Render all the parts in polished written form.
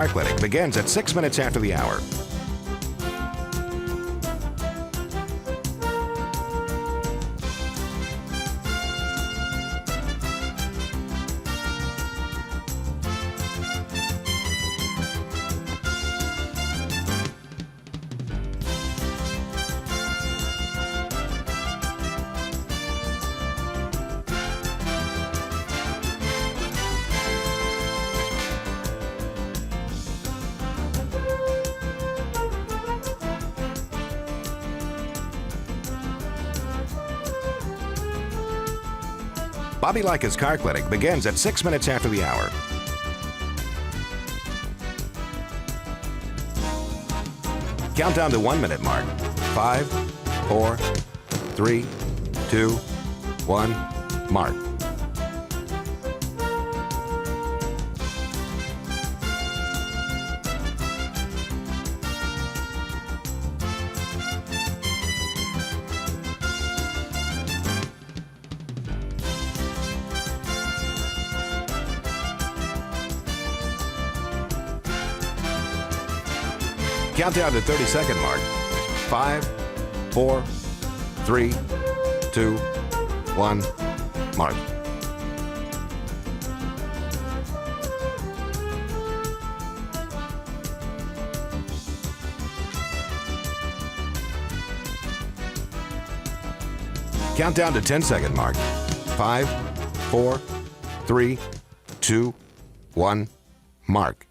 Car Clinic begins at 6 minutes after the hour. Bobby Likis Car Clinic begins at 6 minutes after the hour. Countdown to 1 minute mark. 5, 4, 3, 2, 1, mark. Countdown to 30-second mark. 5, 4, 3, 2, 1, mark. Countdown to 10-second mark. 5, 4, 3, 2, 1, mark.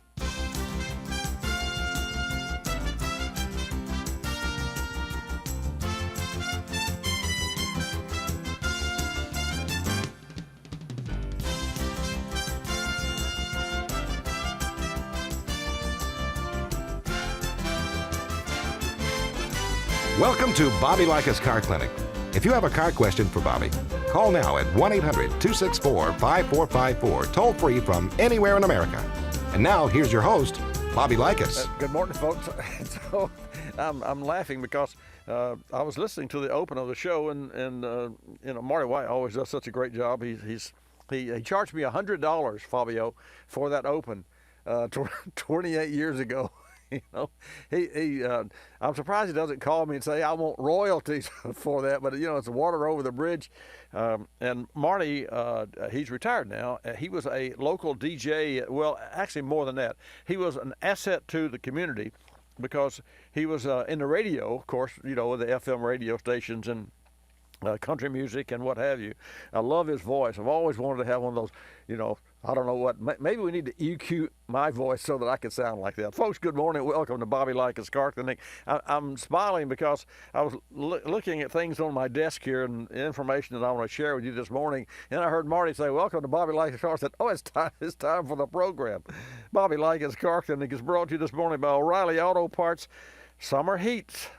Welcome to Bobby Likis Car Clinic. If you have a car question for Bobby, call now at 1-800-264-5454, toll free from anywhere in America. And now, here's your host, Bobby Likis. Good morning, folks. So, I'm laughing because I was listening to the open of the show, and you know, Marty White always does such a great job. He charged me $100, Fabio, for that open 28 years ago. You know, I'm surprised he doesn't call me and say, I want royalties for that, but, you know, it's water over the bridge. And Marty, he's retired now. He was a local DJ. Well, actually more than that. He was an asset to the community because he was in the radio, of course, you know, the FM radio stations and country music and what have you. I love his voice. I've always wanted to have one of those, you know, I don't know what, maybe we need to EQ my voice so that I can sound like that. Folks, good morning. Welcome to Bobby Likis Car Clinic. I'm smiling because I was looking at things on my desk here and information that I want to share with you this morning, and I heard Marty say, welcome to Bobby Likis Car. I said, oh, it's time for the program. Bobby Likis Car Clinic is brought to you this morning by O'Reilly Auto Parts. Summer heat's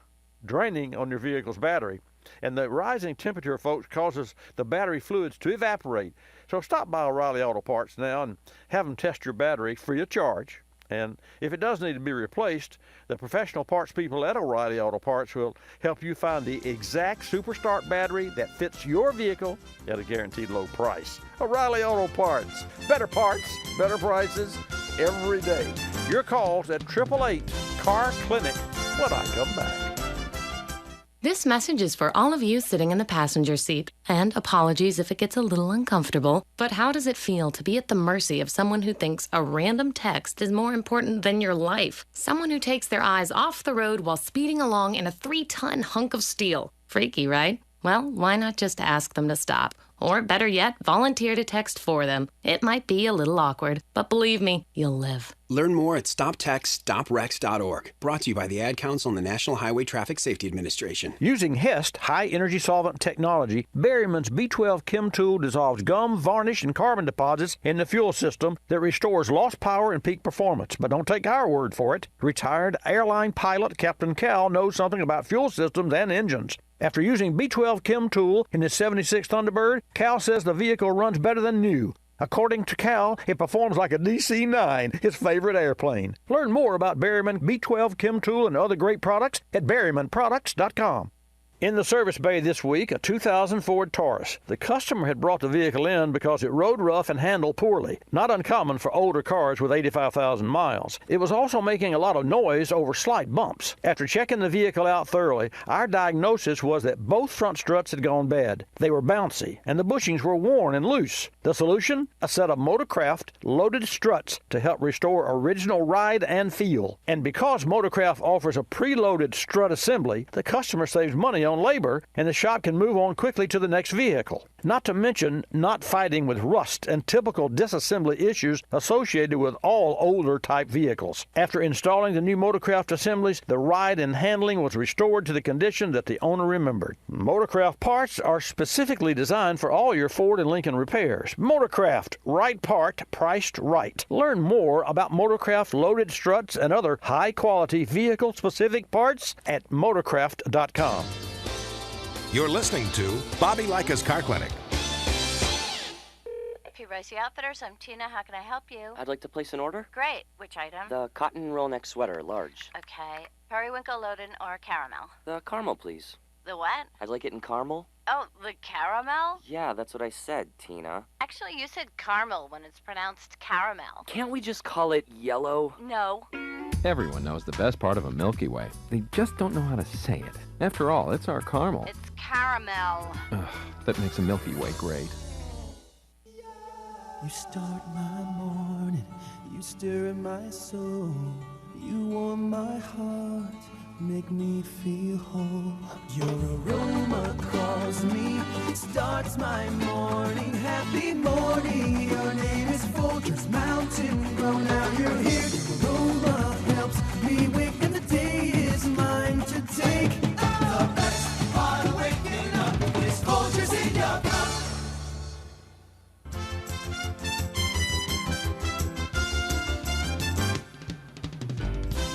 draining on your vehicle's battery, and the rising temperature, folks, causes the battery fluids to evaporate. So stop by O'Reilly Auto Parts now and have them test your battery free of charge. And if it does need to be replaced, the professional parts people at O'Reilly Auto Parts will help you find the exact Super Start battery that fits your vehicle at a guaranteed low price. O'Reilly Auto Parts. Better parts, better prices every day. Your calls at 888-CAR-CLINIC when I come back. This message is for all of you sitting in the passenger seat. And apologies if it gets a little uncomfortable, but how does it feel to be at the mercy of someone who thinks a random text is more important than your life? Someone who takes their eyes off the road while speeding along in a 3-ton hunk of steel. Freaky, right? Well, why not just ask them to stop? Or better yet, volunteer to text for them. It might be a little awkward, but believe me, you'll live. Learn more at stoptextstoprex.org. Brought to you by the Ad Council and the National Highway Traffic Safety Administration. Using HEST high-energy solvent technology, Berryman's B12 Chem Tool dissolves gum, varnish, and carbon deposits in the fuel system that restores lost power and peak performance. But don't take our word for it. Retired airline pilot Captain Cal knows something about fuel systems and engines. After using B12 Chem Tool in his 76 Thunderbird, Cal says the vehicle runs better than new. According to Cal, it performs like a DC-9, his favorite airplane. Learn more about Berryman B12 Chem Tool and other great products at berrymanproducts.com. In the service bay this week, a 2000 Ford Taurus. The customer had brought the vehicle in because it rode rough and handled poorly. Not uncommon for older cars with 85,000 miles. It was also making a lot of noise over slight bumps. After checking the vehicle out thoroughly, our diagnosis was that both front struts had gone bad. They were bouncy, and the bushings were worn and loose. The solution? A set of Motorcraft loaded struts to help restore original ride and feel. And because Motorcraft offers a preloaded strut assembly, the customer saves money on labor, and the shop can move on quickly to the next vehicle. Not to mention not fighting with rust and typical disassembly issues associated with all older type vehicles. After installing the new Motorcraft assemblies, the ride and handling was restored to the condition that the owner remembered. Motorcraft parts are specifically designed for all your Ford and Lincoln repairs. Motorcraft, right part, priced right. Learn more about Motorcraft loaded struts and other high-quality vehicle-specific parts at motorcraft.com. You're listening to Bobby Likis Car Clinic. Rosie Outfitters, I'm Tina. How can I help you? I'd like to place an order. Great. Which item? The cotton roll neck sweater, large. Okay. Periwinkle, Loden, or caramel? The caramel, please. The what? I'd like it in caramel. Oh, the caramel? Yeah, that's what I said, Tina. Actually, you said caramel when it's pronounced caramel. Can't we just call it yellow? No. Everyone knows the best part of a Milky Way. They just don't know how to say it. After all, it's our caramel. It's caramel. Ugh, that makes a Milky Way great. You start my morning, you stir in my soul, you warm my heart, make me feel whole. Your aroma calls me, starts my morning, happy morning. Your name is Folgers Mountain Grow. Now you're here, your aroma helps me wake, and the day is mine to take. The best part of waking up is Folgers in your cup.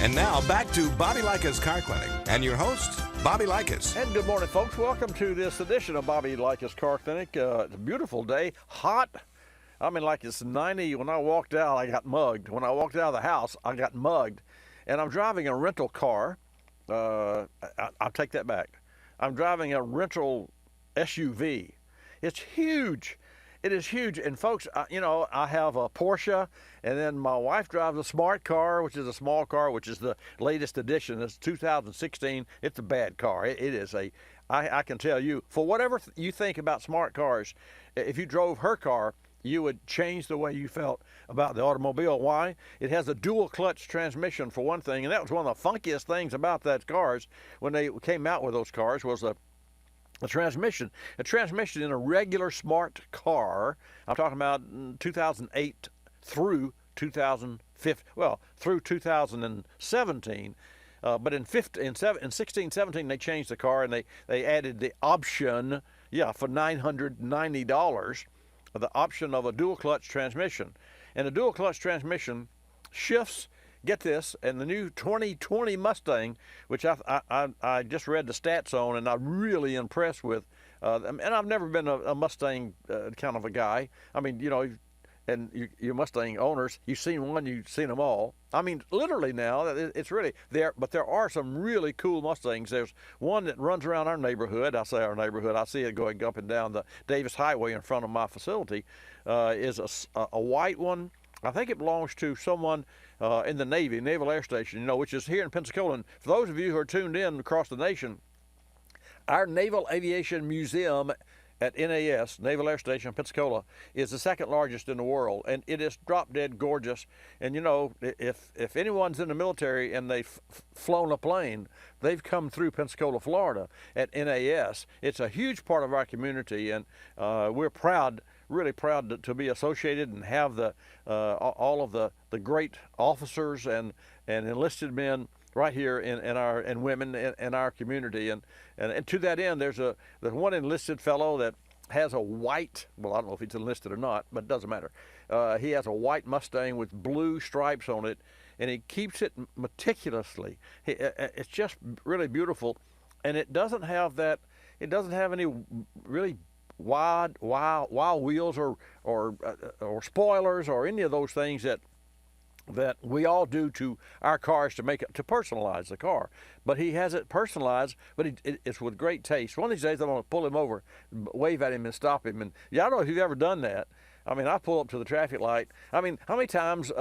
And now back to Bobby Likis Car Clinic and your host, Bobby Likis. And good morning, folks. Welcome to this edition of Bobby Likis Car Clinic. It's a beautiful day, hot. I mean, like it's 90. When I walked out, I got mugged. When I walked out of the house, I got mugged. And I'm driving a rental car. I'll take that back. I'm driving a rental SUV. It's huge. It is huge. And folks, I have a Porsche, and then my wife drives a smart car, which is a small car, which is the latest edition. It's 2016. It's a bad car. It is I can tell you, for whatever you think about smart cars, if you drove her car, you would change the way you felt about the automobile. Why? It has a dual clutch transmission, for one thing, and that was one of the funkiest things about that cars when they came out with those cars was a transmission in a regular smart car. I'm talking about 2008 through 2015, well, through 2017. But in 16, 17, they changed the car, and they added the option, for $990, the option of a dual clutch transmission. And a dual clutch transmission shifts, get this, and the new 2020 Mustang, which I just read the stats on, and I'm really impressed with. And I've never been a Mustang kind of a guy. I mean, and you Mustang owners, you've seen one, you've seen them all. I mean, literally now, it's really there. But there are some really cool Mustangs. There's one that runs around our neighborhood. I say our neighborhood. I see it going up and down the Davis Highway in front of my facility. Is a white one. I think it belongs to someone in the Navy, Naval Air Station, which is here in Pensacola. And for those of you who are tuned in across the nation, our Naval Aviation Museum at NAS, Naval Air Station, Pensacola, is the second largest in the world, and it is drop dead gorgeous. And if anyone's in the military and they've flown a plane, they've come through Pensacola, Florida at NAS. It's a huge part of our community, and we're proud, really proud to be associated and have all of the great officers and enlisted men right here and women in our community. And to that end, there's one enlisted fellow that has a white, well, I don't know if he's enlisted or not, but it doesn't matter. He has a white Mustang with blue stripes on it, and he keeps it meticulously. It's just really beautiful, and it doesn't have any really wild wheels or spoilers or any of those things that that we all do to our cars to personalize the car. But he has it personalized, but it's with great taste. One of these days I'm going to pull him over, wave at him and stop him. And I don't know if you've ever done that. I mean, I pull up to the traffic light. I mean, how many times,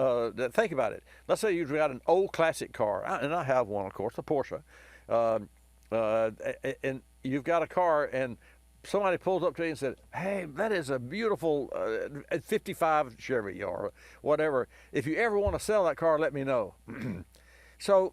think about it. Let's say you've got an old classic car, and I have one, of course, a Porsche. And you've got a car, and somebody pulls up to you and said, hey, that is a beautiful 55 Chevy or whatever. If you ever want to sell that car, let me know. So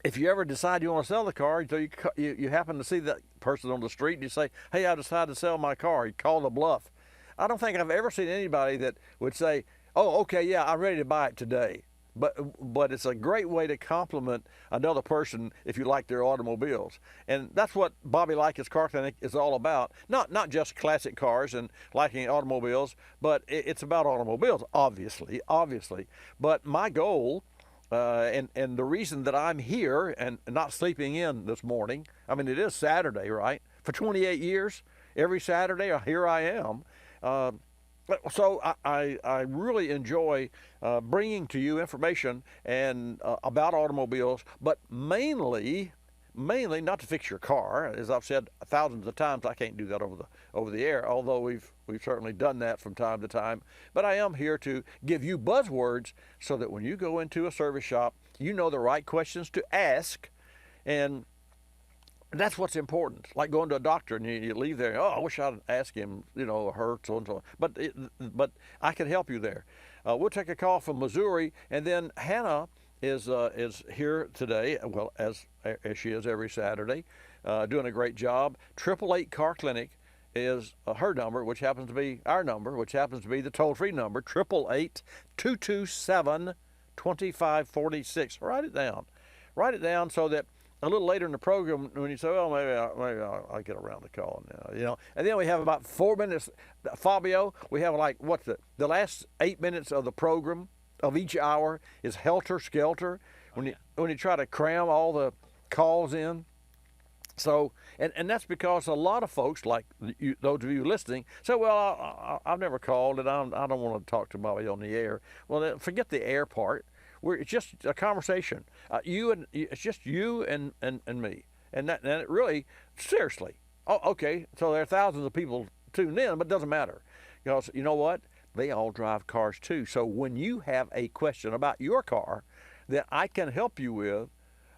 if you ever decide you want to sell the car, so you happen to see that person on the street, and you say, hey, I decided to sell my car. You call the bluff. I don't think I've ever seen anybody that would say, oh, okay, yeah, I'm ready to buy it today. But it's a great way to compliment another person if you like their automobiles. And that's what Bobby Likis Car Clinic is all about. Not just classic cars and liking automobiles, but it's about automobiles, obviously. But my goal, and the reason that I'm here and not sleeping in this morning, I mean, it is Saturday, right? For 28 years, every Saturday, here I am. So I really enjoy bringing to you information and about automobiles, but mainly not to fix your car. As I've said thousands of times, I can't do that over the air, although we've certainly done that from time to time. But I am here to give you buzzwords so that when you go into a service shop, you know the right questions to ask, and that's what's important. Like going to a doctor and you leave there, oh, I wish I'd ask him, her, so and so. But I can help you there. We'll take a call from Missouri, and then Hannah is here today, well, as she is every Saturday, doing a great job. 888 Car Clinic is her number, which happens to be our number, which happens to be the toll-free number, 888-227-2546. Write it down. Write it down so that a little later in the program, when you say, "Oh, maybe I'll get around the call now," and then we have about 4 minutes. Fabio, we have like the last 8 minutes of the program of each hour is helter skelter when you try to cram all the calls in. So, and that's because a lot of folks, like those of you listening, say, "Well, I've never called, and I don't want to talk to Bobby on the air." Well, then forget the air part. It's just a conversation. It's just you and me, and it really, seriously. Oh, okay. So there are thousands of people tuned in, but it doesn't matter, because you know what? They all drive cars too. So when you have a question about your car that I can help you with,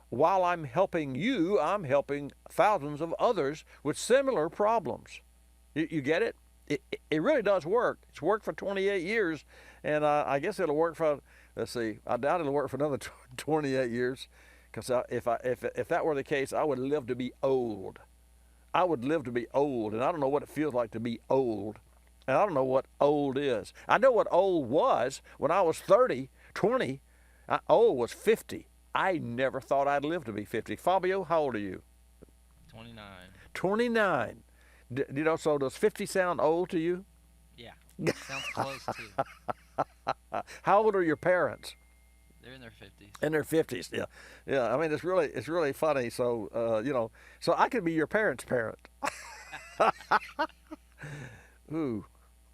while I'm helping you, I'm helping thousands of others with similar problems. You get it? It really does work. It's worked for 28 years, and I guess it'll work for. Let's see. I doubt it'll work for another 28 years, because if that were the case, I would live to be old. I would live to be old, and I don't know what it feels like to be old, and I don't know what old is. I know what old was when I was 30, 20. Old was 50. I never thought I'd live to be 50. Fabio, how old are you? 29. 29. So does 50 sound old to you? Yeah. Sounds close too. How old are your parents? They're in their 50s. In their 50s, yeah. I mean, it's really funny. So so I could be your parents' parent. Ooh,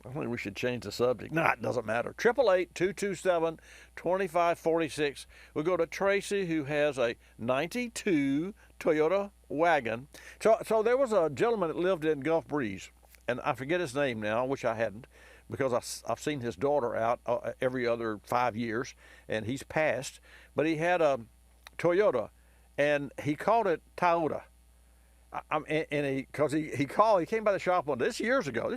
I think we should change the subject. No, it doesn't matter. 888-227-2546. We'll go to Tracy, who has a 92 Toyota wagon. So there was a gentleman that lived in Gulf Breeze, and I forget his name now. I wish I hadn't, because I've seen his daughter out every other 5 years, and he's passed. But he had a Toyota, and he called it Toyota. He came by the shop one day. This years ago,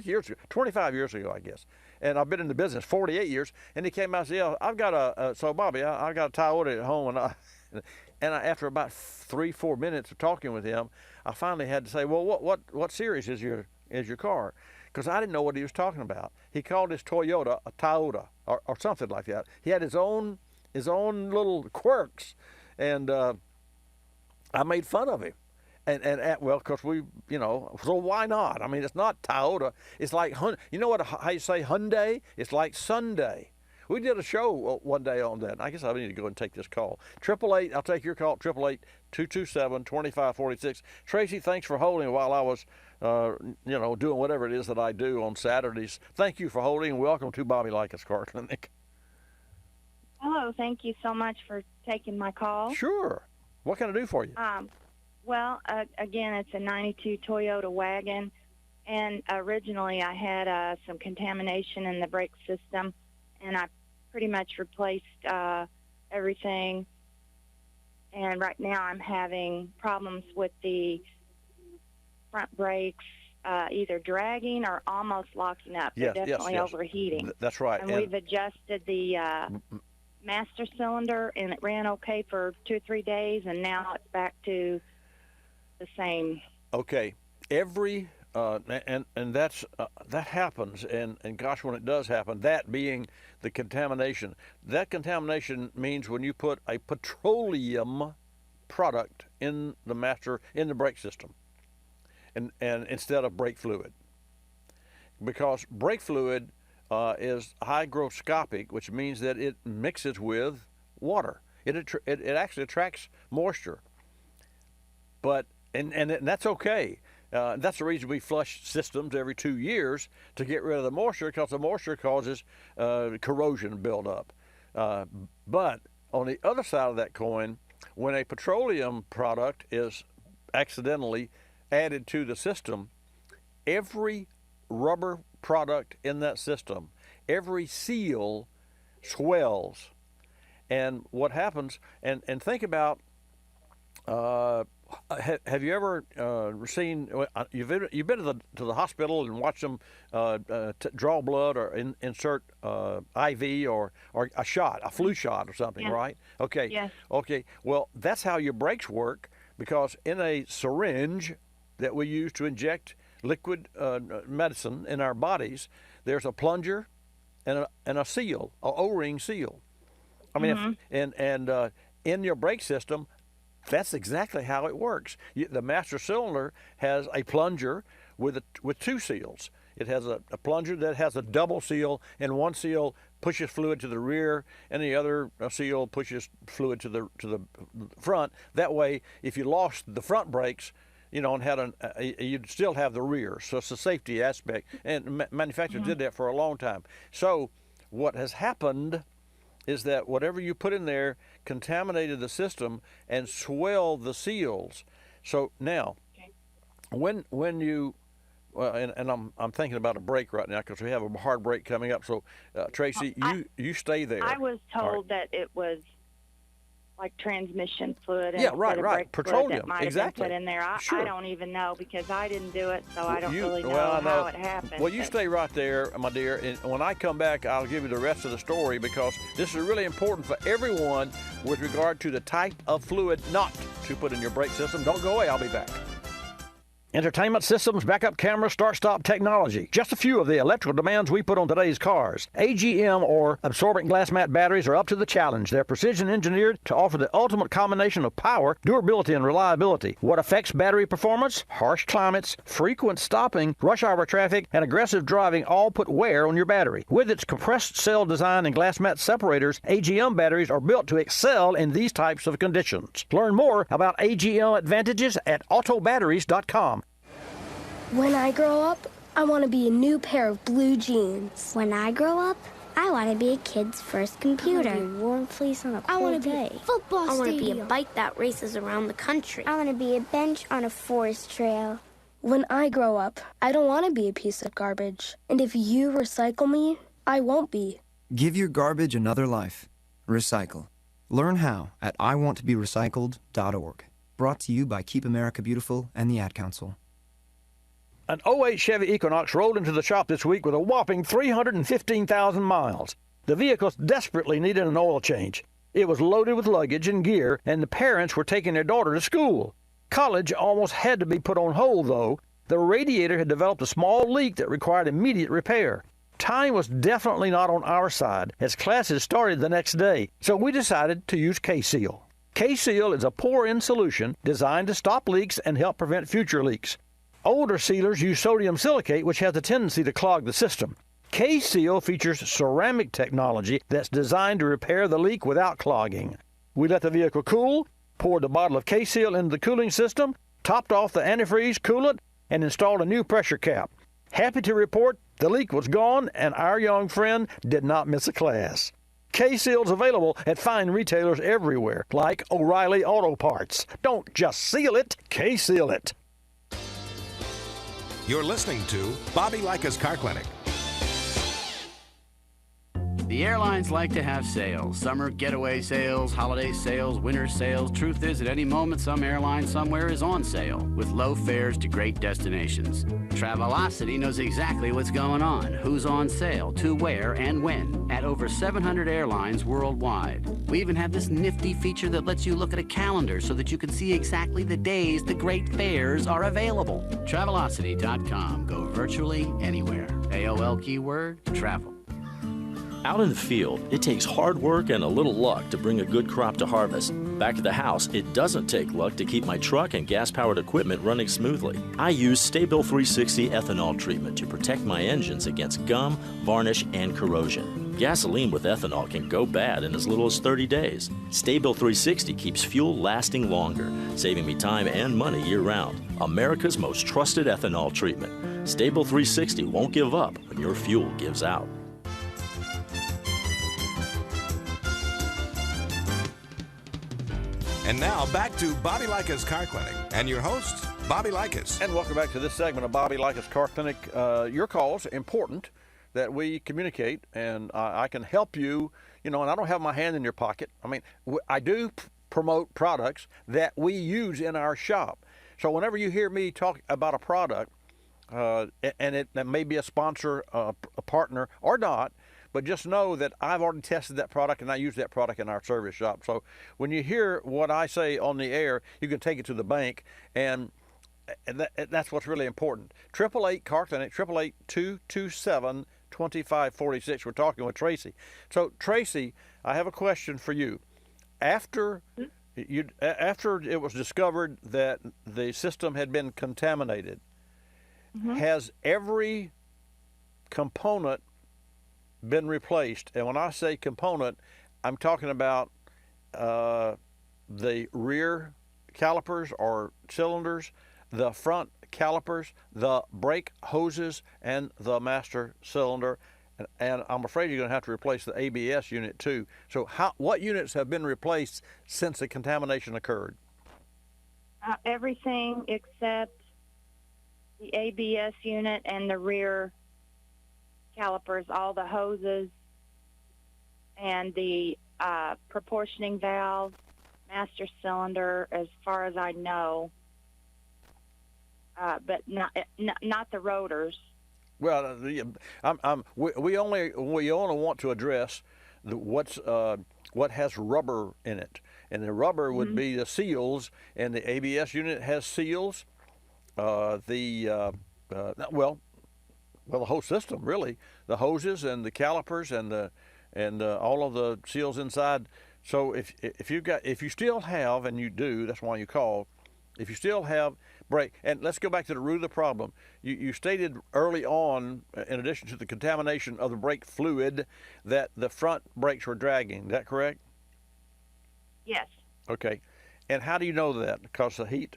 25 years ago, I guess. And I've been in the business 48 years. And he came out and said, "Yeah, I've got so Bobby, I got a Toyota at home." And after about 3-4 minutes of talking with him, I finally had to say, "Well, what series is your car?" Because I didn't know what he was talking about. He called his Toyota a Toyota or something like that. He had his own little quirks, and I made fun of him. Well, because so why not? I mean, it's not Toyota. It's like, how you say Hyundai? It's like Sunday. We did a show one day on that. I guess I need to go and take this call. 888, I'll take your call, 888-227-2546. Tracy, thanks for holding while I was, doing whatever it is that I do on Saturdays. Thank you for holding, and welcome to Bobby Likis Car Clinic. Hello, thank you so much for taking my call. Sure. What can I do for you? Well, again, it's a 92 Toyota wagon, and originally I had some contamination in the brake system, and I pretty much replaced everything. And right now I'm having problems with the front brakes, either dragging or almost locking up. Yes, They're definitely yes. overheating. That's right. And we've adjusted the master cylinder, and it ran okay for 2 or 3 days, and now it's back to the same. Okay. Every and that's that happens, and gosh, when it does happen, that being the contamination. That contamination means when you put a petroleum product in the brake system, and instead of brake fluid, because brake fluid is hygroscopic, which means that it mixes with water. It actually attracts moisture, but and that's okay. That's the reason we flush systems every 2 years to get rid of the moisture, because the moisture causes corrosion buildup. But on the other side of that coin, when a petroleum product is accidentally added to the system, every rubber product in that system, every seal swells. And what happens, and think about, have you ever seen? You've been to the hospital and watched them draw blood or insert IV or a shot, a flu shot or something, Yes. right? Okay. Yes. Okay. Well, that's how your brakes work, because in a syringe that we use to inject liquid medicine in our bodies, there's a plunger and a seal, a O-ring seal. I mean, in your brake system, that's exactly how it works. The master cylinder has a plunger with 2 seals. It has a plunger that has a double seal, and one seal pushes fluid to the rear, and the other seal pushes fluid to the front. That way, if you lost the front brakes, and had you'd still have the rear. So it's a safety aspect, and manufacturers did that for a long time. So what has happened is that whatever you put in there contaminated the system and swelled the seals. So now, when you, and I'm thinking about a break right now because we have a hard break coming up. So Tracy, you stay there. I was told that it was like transmission fluid. Yeah, right. Petroleum, that might exactly. have been put in there. Sure. I don't even know, because I didn't do it, so I don't really know I how it happened. Well, you stay right there, my dear, and when I come back, I'll give you the rest of the story, because this is really important for everyone with regard to the type of fluid not to put in your brake system. Don't go away. I'll be back. Entertainment systems, backup camera, start-stop technology. Just a few of the electrical demands we put on today's cars. AGM or absorbent glass mat batteries are up to the challenge. They're precision engineered to offer the ultimate combination of power, durability, and reliability. What affects battery performance? Harsh climates, frequent stopping, rush hour traffic, and aggressive driving all put wear on your battery. With its compressed cell design and glass mat separators, AGM batteries are built to excel in these types of conditions. Learn more about AGM advantages at autobatteries.com. When I grow up, I want to be a new pair of blue jeans. When I grow up, I want to be a kid's first computer. I want to be a warm fleece on a I cold want to be day. a football I want to be a stadium. bike that races around the country. I want to be a bench on a forest trail. When I grow up, I don't want to be a piece of garbage. And if you recycle me, I won't be. Give your garbage another life. Recycle. Learn how at iwanttoberecycled.org. Brought to you by Keep America Beautiful and the Ad Council. An 08 Chevy Equinox rolled into the shop this week with a whopping 315,000 miles. The vehicle desperately needed an oil change. It was loaded with luggage and gear, and the parents were taking their daughter to school. College almost had to be put on hold, though. The radiator had developed a small leak that required immediate repair. Time was definitely not on our side, as classes started the next day, so we decided to use K-Seal. K-Seal is a pour-in solution designed to stop leaks and help prevent future leaks. Older sealers use sodium silicate, which has a tendency to clog the system. K-Seal features ceramic technology that's designed to repair the leak without clogging. We let the vehicle cool, poured the bottle of K-Seal into the cooling system, topped off the antifreeze coolant, and installed a new pressure cap. Happy to report the leak was gone, and our young friend did not miss a class. K-Seal's available at fine retailers everywhere, like O'Reilly Auto Parts. Don't just seal it, K-Seal it. You're listening to Bobby Likis Car Clinic. The airlines like to have sales. Summer getaway sales, holiday sales, winter sales. Truth is, at any moment, some airline somewhere is on sale with low fares to great destinations. Travelocity knows exactly what's going on, who's on sale, to where, and when, at over 700 airlines worldwide. We even have this nifty feature that lets you look at a calendar so that you can see exactly the days the great fares are available. Travelocity.com. Go virtually anywhere. AOL keyword, travel. Out in the field, it takes hard work and a little luck to bring a good crop to harvest. Back at the house, it doesn't take luck to keep my truck and gas-powered equipment running smoothly. I use Sta-Bil 360 ethanol treatment to protect my engines against gum, varnish, and corrosion. Gasoline with ethanol can go bad in as little as 30 days. Sta-Bil 360 keeps fuel lasting longer, saving me time and money year-round. America's most trusted ethanol treatment. Sta-Bil 360 won't give up when your fuel gives out. And now back to Bobby Likis Car Clinic and your host, Bobby Likis. And welcome back to this segment of Bobby Likis Car Clinic. Your calls, important that we communicate, and I can help you, and I don't have my hand in your pocket. I mean, I do promote products that we use in our shop. So whenever you hear me talk about a product, and it may be a sponsor, a partner, or not, but just know that I've already tested that product and I use that product in our service shop. So when you hear what I say on the air, you can take it to the bank, and that's what's really important. 888 Car Clinic, 888-227-2546. We're talking with Tracy. So Tracy, I have a question for you. After it was discovered that the system had been contaminated, has every component been replaced? And when I say component, I'm talking about the rear calipers or cylinders, the front calipers, the brake hoses, and the master cylinder. And I'm afraid you're going to have to replace the ABS unit too. So what units have been replaced since the contamination occurred? Everything except the ABS unit and the rear calipers, all the hoses and the proportioning valve, master cylinder, as far as I know, but not the rotors. Well, we only want to address what has rubber in it, and the rubber would be the seals, and the ABS unit has seals. The whole system, really, the hoses and the calipers and all of the seals inside. So if you still have, and you do, that's why you call, if you still have brake, and let's go back to the root of the problem. You stated early on, in addition to the contamination of the brake fluid, that the front brakes were dragging. Is that correct? Yes. Okay. And how do you know that? Because of the heat?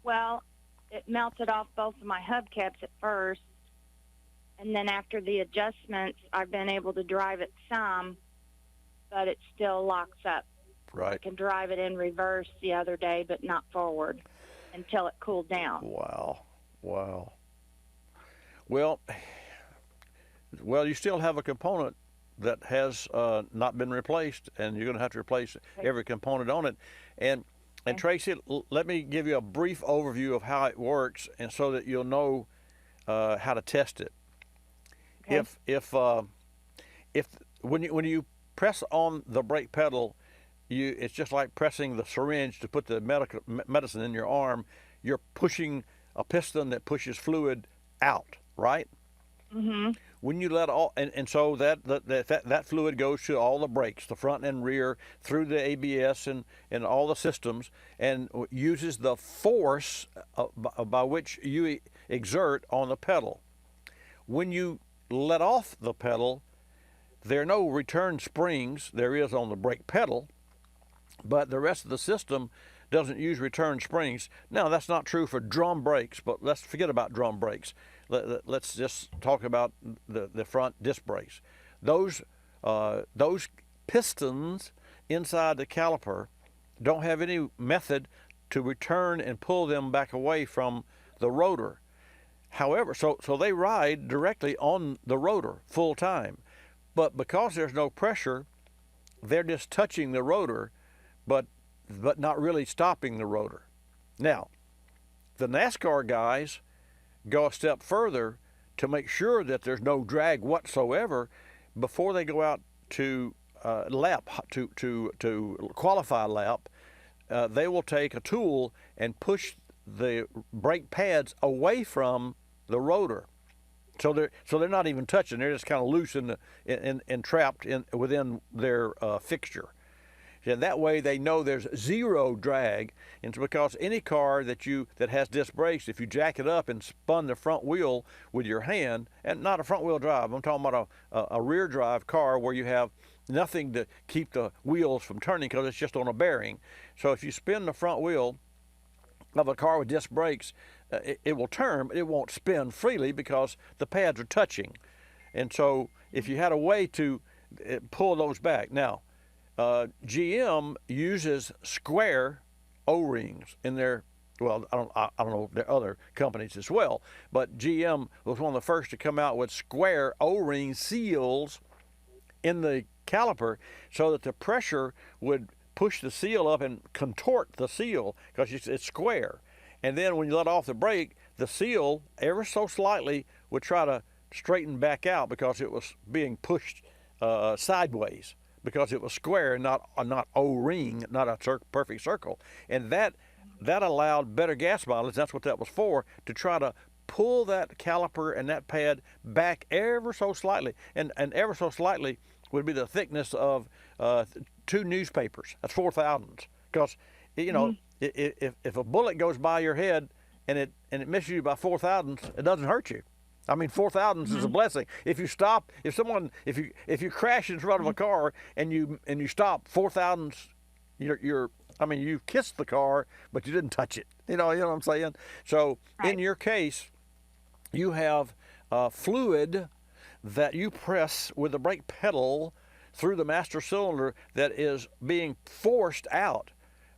Well, it melted off both of my hubcaps at first, and then after the adjustments, I've been able to drive it some, but it still locks up. Right. I can drive it in reverse the other day, but not forward until it cooled down. Wow. Well, you still have a component that has not been replaced, and you're going to have to replace every component on it. And Tracy, let me give you a brief overview of how it works, and so that you'll know how to test it. Okay. If when you press on the brake pedal, it's just like pressing the syringe to put the medicine in your arm. You're pushing a piston that pushes fluid out, right? Mm-hmm. When you let all, and so that fluid goes to all the brakes, the front and rear, through the ABS and all the systems, and uses the force by which you exert on the pedal. When you let off the pedal, there are no return springs. There is on the brake pedal, but the rest of the system doesn't use return springs. Now, that's not true for drum brakes, but let's forget about drum brakes. Let's just talk about the front disc brakes. Those those pistons inside the caliper don't have any method to return and pull them back away from the rotor. However, so they ride directly on the rotor full time, but because there's no pressure, they're just touching the rotor, but not really stopping the rotor. Now, the NASCAR guys go a step further to make sure that there's no drag whatsoever before they go out to lap to qualify lap. They will take a tool and push the brake pads away from the rotor, so they're not even touching. They're just kind of loose and trapped within their fixture. And that way they know there's zero drag. And it's because any car that has disc brakes, if you jack it up and spun the front wheel with your hand, and not a front wheel drive, I'm talking about a rear drive car where you have nothing to keep the wheels from turning because it's just on a bearing. So if you spin the front wheel of a car with disc brakes, it will turn, but it won't spin freely because the pads are touching. And so if you had a way to pull those back. Now, GM uses square O-rings in their, well, I don't know, there are other companies as well, but GM was one of the first to come out with square O-ring seals in the caliper so that the pressure would push the seal up and contort the seal because it's square. And then when you let off the brake, the seal, ever so slightly, would try to straighten back out because it was being pushed sideways, because it was square and not O-ring, not a perfect circle. And that allowed better gas mileage. That's what that was for, to try to pull that caliper and that pad back ever so slightly. And ever so slightly would be the thickness of 2 newspapers. That's 4 thousandths. Because, you know, if a bullet goes by your head and it misses you by 4 thousandths, it doesn't hurt you. I mean, 4 thousandths is a blessing. If you stop, if you crash in front of a car and you stop 4 thousandths, you've kissed the car, but you didn't touch it. You know what I'm saying? So in your case, you have fluid that you press with the brake pedal through the master cylinder that is being forced out.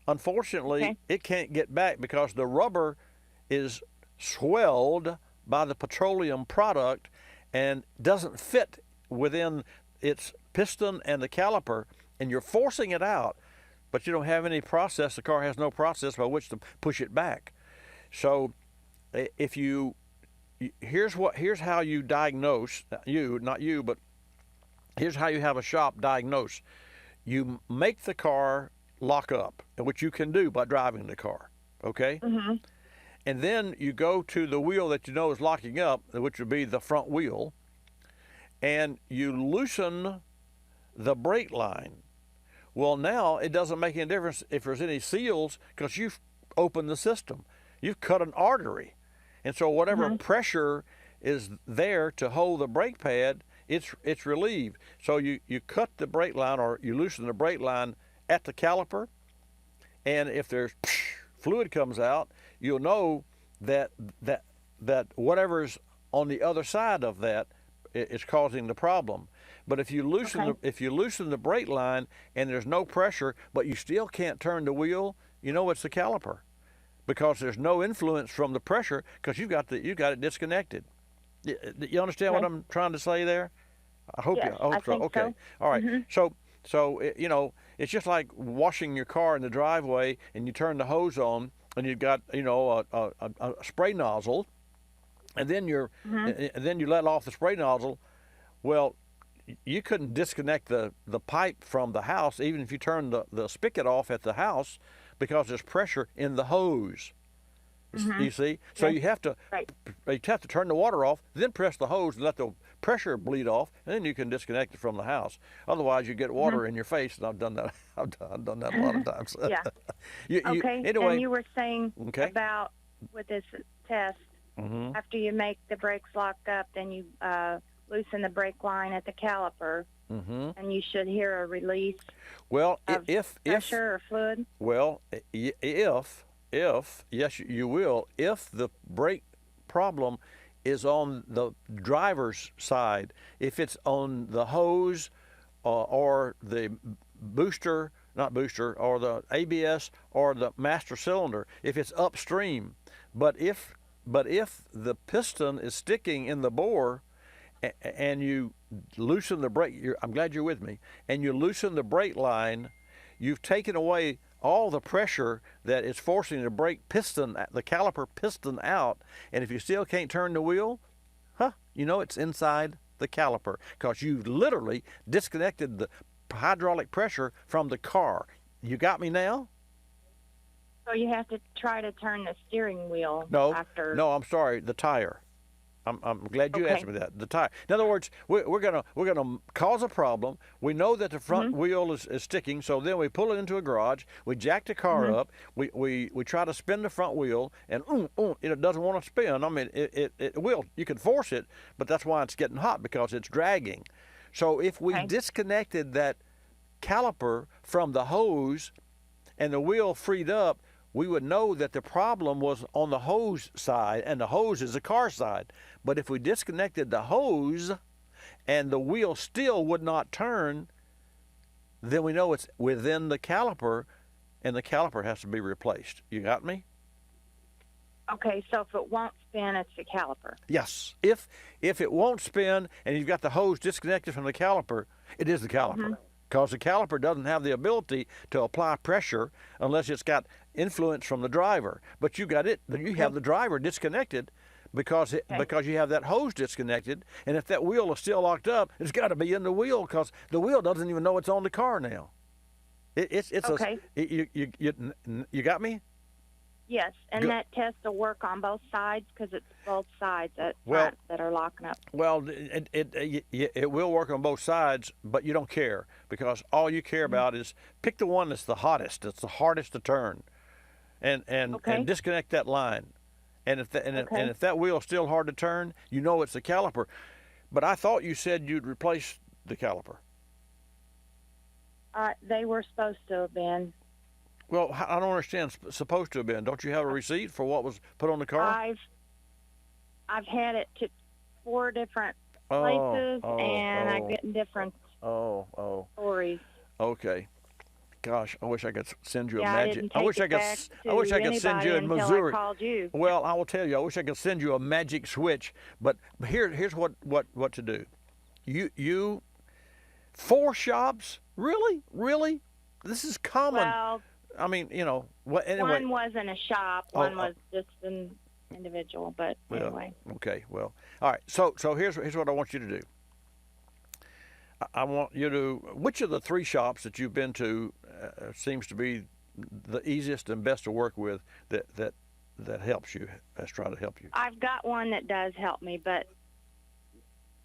Unfortunately, it can't get back because the rubber is swelled by the petroleum product and doesn't fit within its piston and the caliper, and you're forcing it out, but you don't have any process. The car has no process by which to push it back. So here's how you diagnose, not you, but here's how you have a shop diagnose. You make the car lock up, which you can do by driving the car, okay? And then you go to the wheel that you know is locking up, which would be the front wheel, and you loosen the brake line. Well, now it doesn't make any difference if there's any seals because you've opened the system. You've cut an artery. And so whatever pressure is there to hold the brake pad, it's relieved. So you cut the brake line or you loosen the brake line at the caliper, and if there's fluid comes out, you'll know that whatever's on the other side of that is causing the problem. But if you loosen the brake line and there's no pressure, but you still can't turn the wheel, you know it's the caliper, because there's no influence from the pressure because you got it disconnected. You understand what I'm trying to say there? I hope you. I think okay. So. All right. So it's just like washing your car in the driveway, and you turn the hose on, and you've got a spray nozzle, and then and then you let off the spray nozzle. Well, you couldn't disconnect the pipe from the house, even if you turn the spigot off at the house, because there's pressure in the hose. You see, so you have to turn the water off, then press the hose and let the pressure bleed off, and then you can disconnect it from the house. Otherwise, you get water in your face, and I've done that. I've done that a lot of times. Anyway, and you were saying about with this test, after you make the brakes lock up, then you loosen the brake line at the caliper, and you should hear a release. Well, of pressure or fluid. Well, if yes, you will. If the brake problem is on the driver's side, if it's on the hose or the booster, not booster, or the ABS or the master cylinder if it's upstream. But if the piston is sticking in the bore and you loosen the brake, I'm glad you're with me, and you loosen the brake line, you've taken away all the pressure that is forcing the brake piston, the caliper piston out. And if you still can't turn the wheel, it's inside the caliper because you've literally disconnected the hydraulic pressure from the car. You got me now? So you have to try to turn the steering wheel No, I'm sorry, the tire. I'm glad you asked me that. The tire. In other words, we're gonna cause a problem. We know that the front wheel is sticking, so then we pull it into a garage. We jack the car up. We try to spin the front wheel, and it doesn't want to spin. I mean, it will. You can force it, but that's why it's getting hot because it's dragging. So if we disconnected that caliper from the hose, and the wheel freed up, we would know that the problem was on the hose side, and the hose is the car side. But if we disconnected the hose and the wheel still would not turn, then we know it's within the caliper, and the caliper has to be replaced. You got me? Okay, so if it won't spin, it's the caliper. Yes. If it won't spin and you've got the hose disconnected from the caliper, it is the caliper. Because the caliper doesn't have the ability to apply pressure unless it's got influence from the driver. But you have the driver disconnected because you have that hose disconnected. And if that wheel is still locked up, it's got to be in the wheel because the wheel doesn't even know it's on the car now. You got me? Yes, and that test will work on both sides because it's both sides that are locking up. Well, it will work on both sides, but you don't care because all you care about is pick the one that's the hottest, that's the hardest to turn, and disconnect that line. And if that wheel is still hard to turn, you know it's the caliper. But I thought you said you'd replace the caliper. They were supposed to have been. Well, I don't understand. Supposed to have been. Don't you have a receipt for what was put on the car? I've had it to 4 different places, and I get different stories. Okay. Gosh, I wish I could send you a magic. I wish I could send you in Missouri. I called you. Well, I will tell you. I wish I could send you a magic switch. But here's what to do. You 4 shops? Really? This is common. Well, I mean, anyway. One wasn't a shop. One was just an individual. But anyway. Okay. Well, all right. So here's what I want you to do. I want you to. Which of the 3 shops that you've been to seems to be the easiest and best to work with that helps you? That's trying to help you. I've got one that does help me, but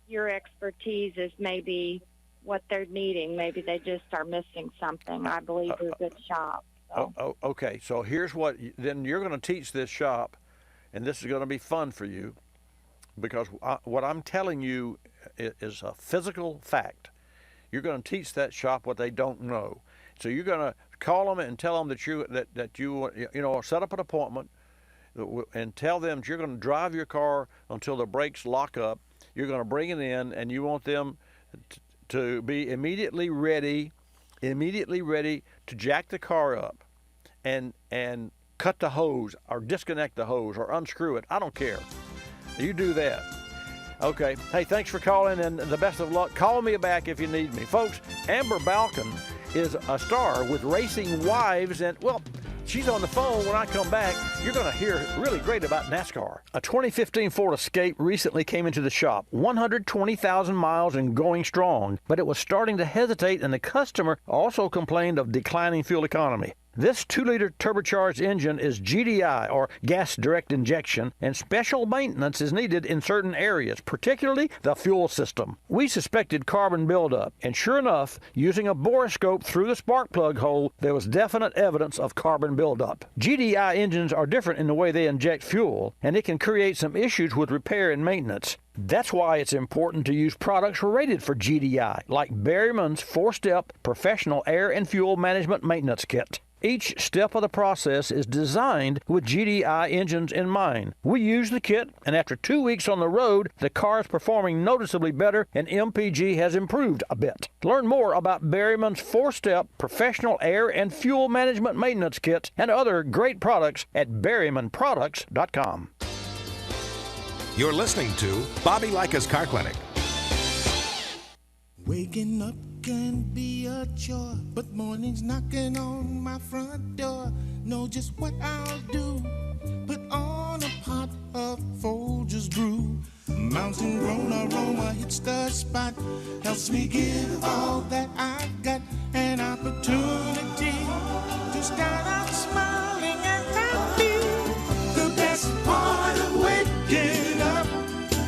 your expertise is maybe what they're needing. Maybe they just are missing something. I believe you're a good shop. So. Okay. So here's what. Then you're going to teach this shop, and this is going to be fun for you, because what I'm telling you is a physical fact. You're going to teach that shop what they don't know. So you're going to call them and tell them that you set up an appointment, and tell them that you're going to drive your car until the brakes lock up. You're going to bring it in, and you want them to be immediately ready to jack the car up and cut the hose or disconnect the hose or unscrew it. I don't care. You do that. Okay. Hey, thanks for calling, and the best of luck. Call me back if you need me. Folks, Amber Balkin is a star with Racing Wives, and, well, she's on the phone. When I come back, you're going to hear really great about NASCAR. A 2015 Ford Escape recently came into the shop, 120,000 miles and going strong, but it was starting to hesitate, and the customer also complained of declining fuel economy. This 2-liter turbocharged engine is GDI, or gas direct injection, and special maintenance is needed in certain areas, particularly the fuel system. We suspected carbon buildup, and sure enough, using a borescope through the spark plug hole, there was definite evidence of carbon buildup. GDI engines are different in the way they inject fuel, and it can create some issues with repair and maintenance. That's why it's important to use products rated for GDI, like Berryman's 4-step professional air and fuel management maintenance kit. Each step of the process is designed with GDI engines in mind. We use the kit, and after 2 weeks on the road, the car is performing noticeably better, and MPG has improved a bit. Learn more about Berryman's 4-step professional air and fuel management maintenance kits and other great products at berrymanproducts.com. You're listening to Bobby Likis Car Clinic. Waking up can be a chore, but mornings knocking on my front door. Know just what I'll do. Put on a pot of Folgers brew. Mountain grown aroma hits the spot. Helps me give all that I've got. An opportunity to start out smiling and happy. The best part of waking up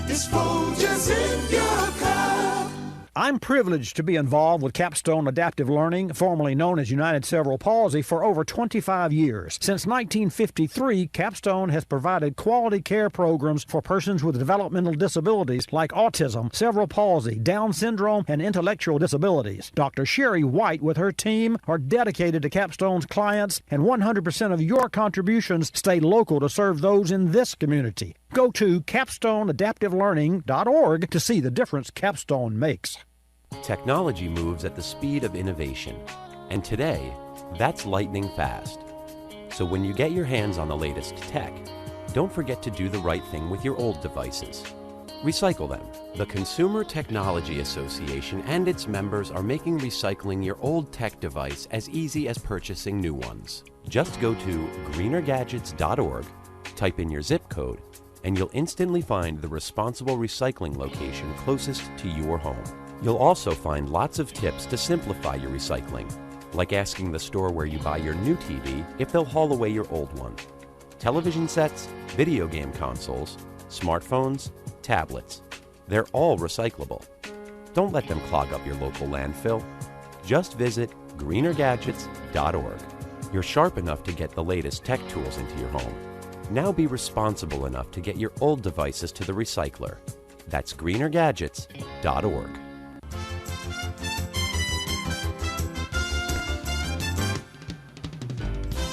is Folgers in your cup. I'm privileged to be involved with Capstone Adaptive Learning, formerly known as United Cerebral Palsy, for over 25 years. Since 1953, Capstone has provided quality care programs for persons with developmental disabilities like autism, cerebral palsy, Down syndrome, and intellectual disabilities. Dr. Sherry White with her team are dedicated to Capstone's clients, and 100% of your contributions stay local to serve those in this community. Go to capstoneadaptivelearning.org to see the difference Capstone makes. Technology moves at the speed of innovation, and today, that's lightning fast. So when you get your hands on the latest tech, don't forget to do the right thing with your old devices. Recycle them. The Consumer Technology Association and its members are making recycling your old tech device as easy as purchasing new ones. Just go to greenergadgets.org, type in your zip code, and you'll instantly find the responsible recycling location closest to your home. You'll also find lots of tips to simplify your recycling, like asking the store where you buy your new TV if they'll haul away your old one. Television sets, video game consoles, smartphones, tablets, they're all recyclable. Don't let them clog up your local landfill. Just visit greenergadgets.org. You're sharp enough to get the latest tech tools into your home. Now be responsible enough to get your old devices to the recycler. That's greenergadgets.org.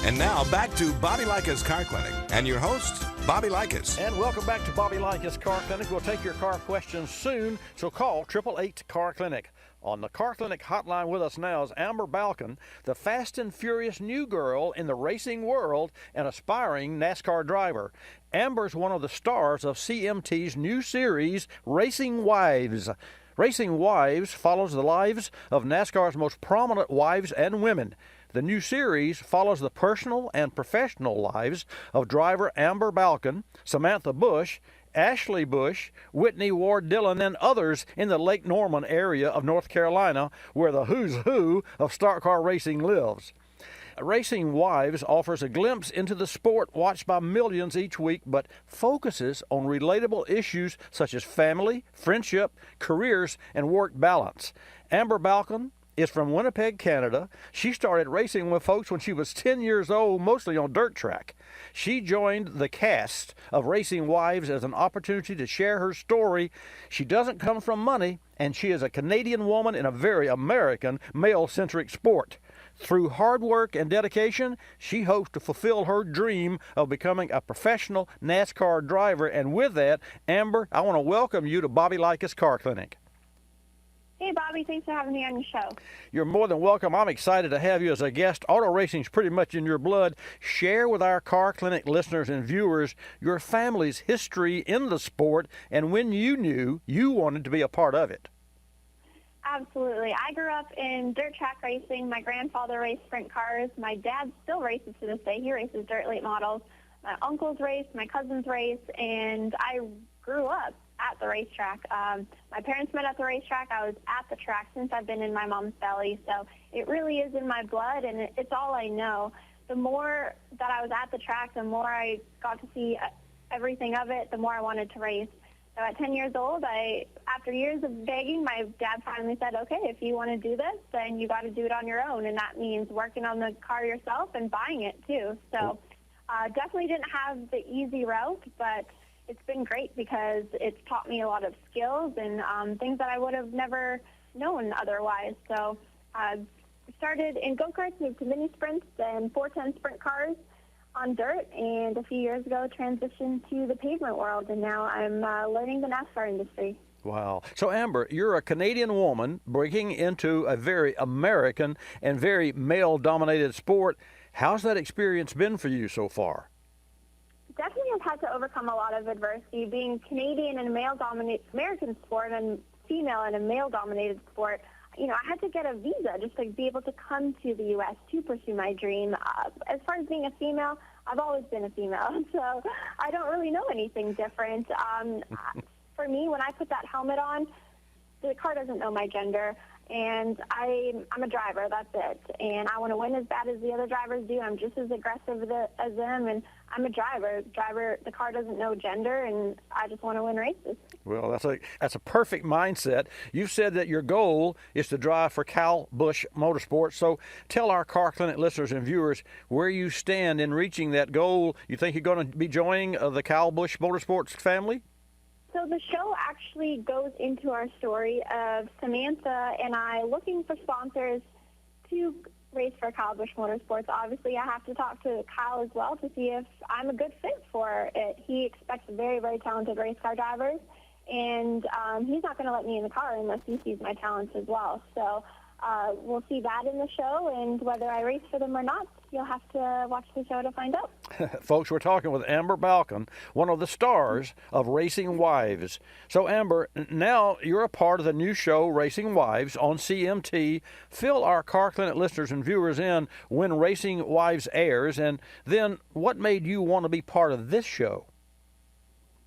And now back to Bobby Likis Car Clinic and your host, Bobby Likis. And welcome back to Bobby Likis Car Clinic. We'll take your car questions soon, so call 888 Car Clinic. On the Car Clinic hotline with us now is Amber Balcon, the fast and furious new girl in the racing world and aspiring NASCAR driver. Amber's one of the stars of CMT's new series, Racing Wives. Racing Wives follows the lives of NASCAR's most prominent wives and women. The new series follows the personal and professional lives of driver Amber Balcon, Samantha Bush, Ashley Bush, Whitney Ward Dillon, and others in the Lake Norman area of North Carolina, where the who's who of stock car racing lives. Racing Wives offers a glimpse into the sport watched by millions each week, but focuses on relatable issues such as family, friendship, careers, and work balance. Amber Balcon is from Winnipeg, Canada. She started racing with folks when she was 10 years old, mostly on dirt track. She joined the cast of Racing Wives as an opportunity to share her story. She doesn't come from money, and she is a Canadian woman in a very American, male-centric sport. Through hard work and dedication, she hopes to fulfill her dream of becoming a professional NASCAR driver. And with that, Amber, I want to welcome you to Bobby Likis Car Clinic. Hey, Bobby. Thanks for having me on your show. You're more than welcome. I'm excited to have you as a guest. Auto racing's pretty much in your blood. Share with our Car Clinic listeners and viewers your family's history in the sport and when you knew you wanted to be a part of it. Absolutely. I grew up in dirt track racing. My grandfather raced sprint cars. My dad still races to this day. He races dirt late models. My uncles race, my cousins race, and I grew up at the racetrack. My parents met at the racetrack. I was at the track since I've been in my mom's belly, so it really is in my blood, and it's all I know. The more that I was at the track, the more I got to see everything of it, the more I wanted to race. So at 10 years old, after years of begging, my dad finally said, okay, if you want to do this, then you got to do it on your own, and that means working on the car yourself and buying it too. So definitely didn't have the easy route, but it's been great because it's taught me a lot of skills and things that I would have never known otherwise. So started in go-karts, moved to mini sprints and 410 sprint cars on dirt, and a few years ago transitioned to the pavement world, and now I'm learning the NASCAR industry. Wow. So, Amber, you're a Canadian woman breaking into a very American and very male-dominated sport. How's that experience been for you so far? Definitely have had to overcome a lot of adversity. Being Canadian in a male-dominated American sport and female in a male-dominated sport, you know, I had to get a visa just to be able to come to the U.S. to pursue my dream. As far as being a female, I've always been a female, so I don't really know anything different. For me, when I put that helmet on, the car doesn't know my gender, and I'm a driver, that's it. And I want to win as bad as the other drivers do. I'm just as aggressive as them, and I'm a driver. The car doesn't know gender, and I just want to win races. Well, that's a perfect mindset. You've said that your goal is to drive for Cal Busch Motorsports. So tell our Car Clinic listeners and viewers where you stand in reaching that goal. You think you're going to be joining the Cal Busch Motorsports family? So the show actually goes into our story of Samantha and I looking for sponsors to race for Cal Busch Motorsports. Obviously, I have to talk to Kyle as well to see if I'm a good fit for it. He expects very, very talented race car drivers, and he's not going to let me in the car unless he sees my talents as well. So we'll see that in the show, and whether I race for them or not, you'll have to watch the show to find out. Folks, we're talking with Amber Balcon, one of the stars of Racing Wives. So, Amber, now you're a part of the new show, Racing Wives, on CMT. Fill our Car Clinic listeners and viewers in when Racing Wives airs, and then what made you want to be part of this show?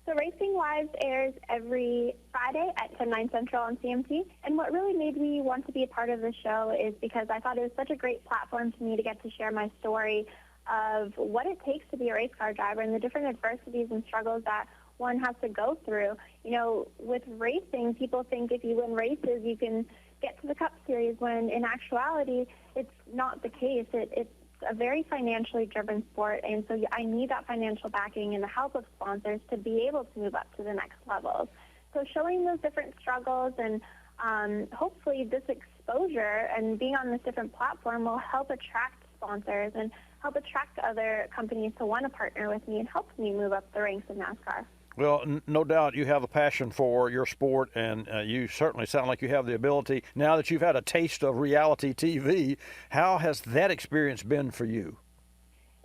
So Racing Wives airs every Friday at 10, 9 Central on CMT. And what really made me want to be a part of the show is because I thought it was such a great platform to me to get to share my story of what it takes to be a race car driver and the different adversities and struggles that one has to go through. You know, with racing, people think if you win races, you can get to the Cup Series, when in actuality, it's not the case. It's a very financially driven sport, and so I need that financial backing and the help of sponsors to be able to move up to the next levels. So showing those different struggles and hopefully this exposure and being on this different platform will help attract sponsors and help attract other companies to want to partner with me and help me move up the ranks of NASCAR. Well, no doubt you have a passion for your sport, and you certainly sound like you have the ability. Now that you've had a taste of reality TV, how has that experience been for you?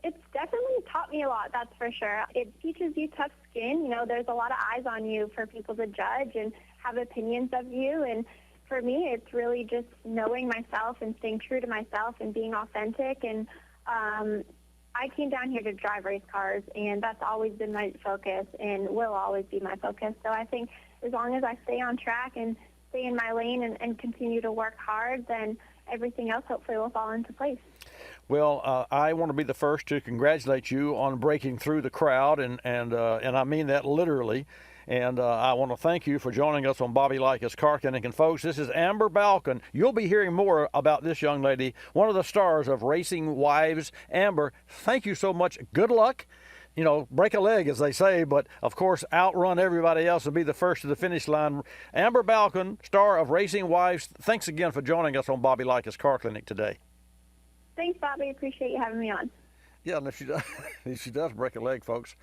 It's definitely taught me a lot, that's for sure. It teaches you tough skin. You know, there's a lot of eyes on you for people to judge and have opinions of you. And for me, it's really just knowing myself and staying true to myself and being authentic. And I came down here to drive race cars, and that's always been my focus and will always be my focus. So I think as long as I stay on track and stay in my lane and continue to work hard, then everything else hopefully will fall into place. Well, I want to be the first to congratulate you on breaking through the crowd, and I mean that literally. And I want to thank you for joining us on Bobby Likis Car Clinic. And folks, this is Amber Balcon. You'll be hearing more about this young lady, one of the stars of Racing Wives. Amber, thank you so much. Good luck. You know, break a leg, as they say, but of course, outrun everybody else and be the first to the finish line. Amber Balcon, star of Racing Wives, thanks again for joining us on Bobby Likis Car Clinic today. Thanks, Bobby. Appreciate you having me on. Yeah, and if she does break a leg, folks,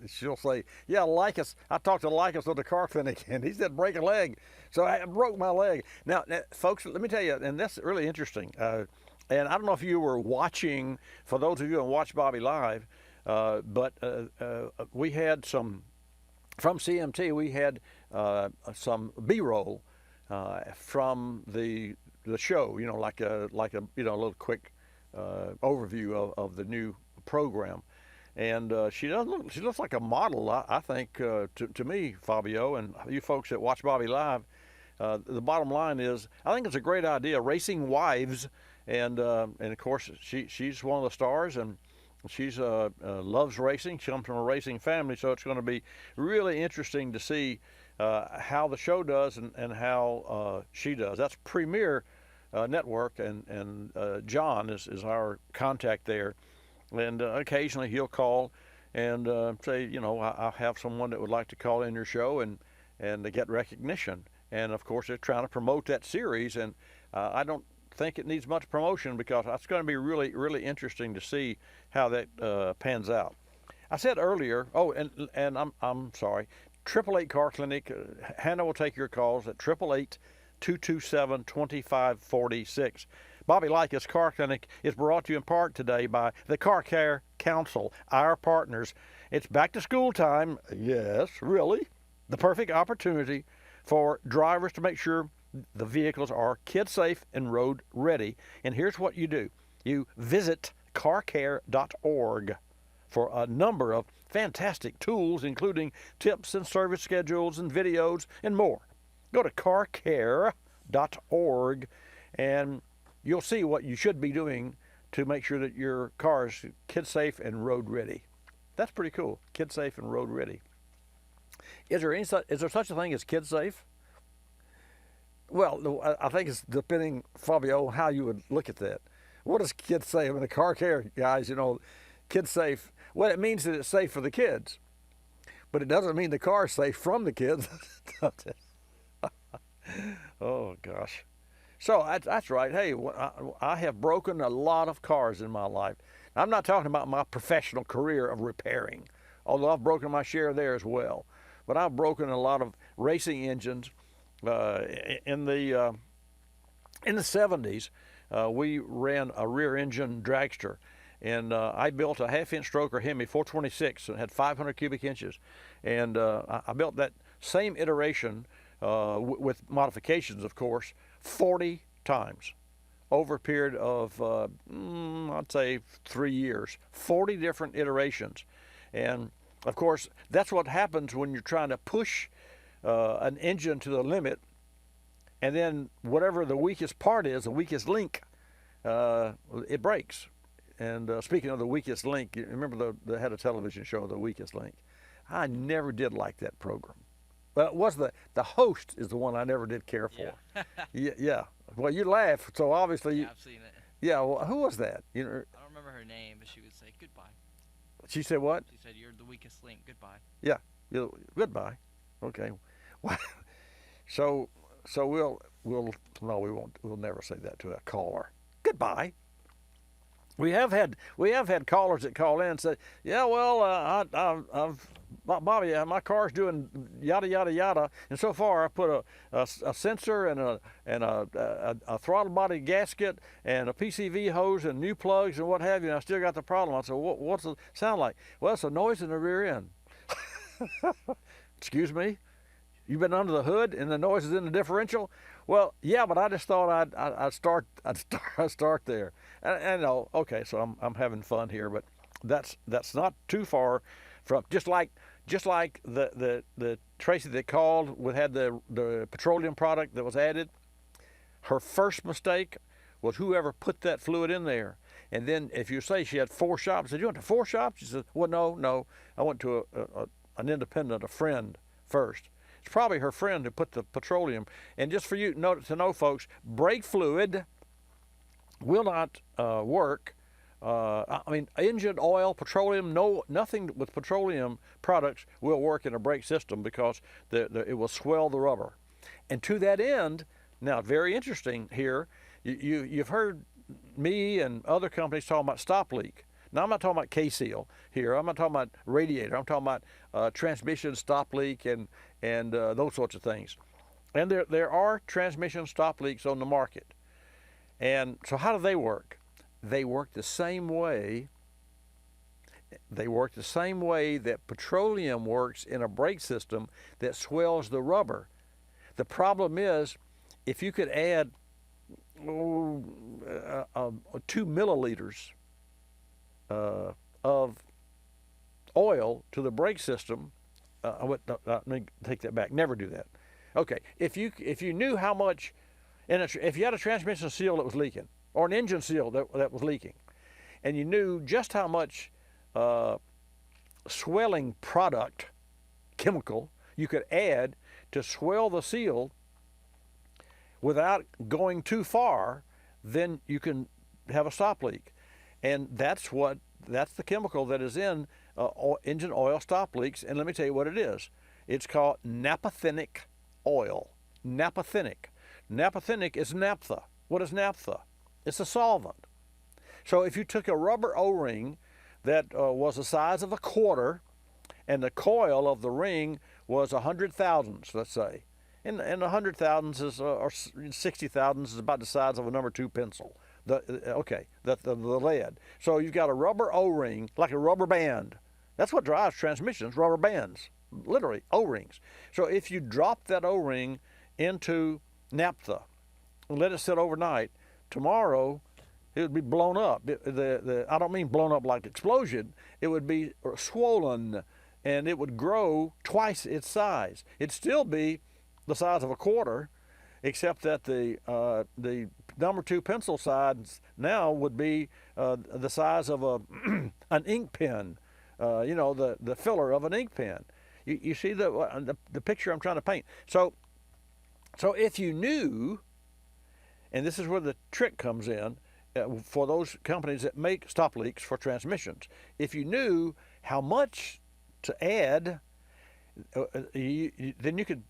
she'll say, yeah, Likis. I talked to Likis at the car clinic, and he said break a leg. So I broke my leg. Now, folks, let me tell you, and that's really interesting. And I don't know if you were watching, for those of you who watch Bobby Live, but we had from CMT, we had some B-roll from the show, you know, like a little quick overview of the new program. And she looks like a model, I think, to me, Fabio, and you folks that watch Bobby Live. The bottom line is, I think it's a great idea, Racing Wives, and of course she's one of the stars, and she's loves racing. She comes from a racing family, so it's going to be really interesting to see how the show does and how she does. That's Premier Network, and John is our contact there. And occasionally he'll call and say, you know, I have someone that would like to call in your show and to get recognition. And of course they're trying to promote that series, and I don't think it needs much promotion because it's going to be really, really interesting to see how that pans out. I said earlier, and I'm sorry, 888 Car Clinic. Hannah will take your calls at 888-227-2546. Bobby Likis Car Clinic is brought to you in part today by the Car Care Council, our partners. It's back to school time. Yes, really. The perfect opportunity for drivers to make sure the vehicles are kid safe and road ready. And here's what you do. You visit carcare.org for a number of fantastic tools, including tips and service schedules and videos and more. Go to carcare.org and you'll see what you should be doing to make sure that your car is kid safe and road ready. That's pretty cool. Kid safe and road ready. Is there such a thing as kid safe? Well, I think it's depending, Fabio, how you would look at that. What does kid safe? I mean, the car care guys, kid safe. Well, it means that it's safe for the kids, but it doesn't mean the car is safe from the kids. Oh gosh. So that's right. Hey, I have broken a lot of cars in my life. I'm not talking about my professional career of repairing, although I've broken my share there as well. But I've broken a lot of racing engines. In the 70s, we ran a rear engine dragster, and I built a half-inch stroker Hemi 426 and had 500 cubic inches, and I built that same iteration with modifications, of course, 40 times over a period of I'd say 3 years, 40 different iterations. And of course, that's what happens when you're trying to push an engine to the limit, and then whatever the weakest part is, the weakest link, it breaks. And speaking of the weakest link, you remember they had a television show, The Weakest Link. I never did like that program. Well, it was the host is the one I never did care for. Yeah. Well, you laugh, so obviously. Yeah, I've seen it. Yeah. Well, who was that? I don't remember her name, but she would say goodbye. She said what? She said, "You're the weakest link. Goodbye." Yeah. Goodbye. Okay. So we'll no, we won't. We'll never say that to a caller. Goodbye. We have had callers that call in and say, yeah, well, Bobby, my car's doing yada yada yada, and so far I put a sensor and a throttle body gasket and a PCV hose and new plugs and what have you, and I still got the problem. I said, what's it sound like? Well, it's a noise in the rear end. Excuse me? You've been under the hood and the noise is in the differential? Well, yeah, but I just thought I'd start there. And no, okay, so I'm having fun here, but that's not too far from just like the Tracy that called had the petroleum product that was added. Her first mistake was whoever put that fluid in there. And then if you say she had 4 shops, I said, you went to 4 shops? She said, well, no, I went to an independent, a friend first. It's probably her friend who put the petroleum. And just for you to know, folks, brake fluid will not work. Engine oil, petroleum, nothing with petroleum products will work in a brake system because it will swell the rubber. And to that end, now very interesting here, you've heard me and other companies talking about stop leak. Now, I'm not talking about K-seal here. I'm not talking about radiator. I'm talking about transmission stop leak and those sorts of things. And there are transmission stop leaks on the market. And so how do they work? They work the same way. They work the same way that petroleum works in a brake system that swells the rubber. The problem is, if you could add 2 milliliters of oil to the brake system, let me take that back. Never do that. Okay, if you knew how much, if you had a transmission seal that was leaking, or an engine seal that was leaking, and you knew just how much swelling product, chemical, you could add to swell the seal without going too far, then you can have a stop leak. And that's the chemical that is in engine oil stop leaks. And let me tell you what it is. It's called naphthenic oil. Naphthenic. Naphthenic is naphtha. What is naphtha? It's a solvent. So if you took a rubber O-ring that was the size of a quarter, and the coil of the ring was 100 thousandths, let's say, and 100 thousandths is, or 60 thousandths is about the size of a number 2 pencil. The lead. So you've got a rubber O-ring, like a rubber band. That's what drives transmissions, rubber bands, literally O-rings. So if you drop that O-ring into naphtha and let it sit overnight, tomorrow it would be blown up. I don't mean blown up like explosion. It would be swollen, and it would grow twice its size. It'd still be the size of a quarter, except that the number 2 pencil size now would be the size of an ink pen, the filler of an ink pen. You see the picture I'm trying to paint. So if you knew, and this is where the trick comes in, for those companies that make stop leaks for transmissions, if you knew how much to add, then you could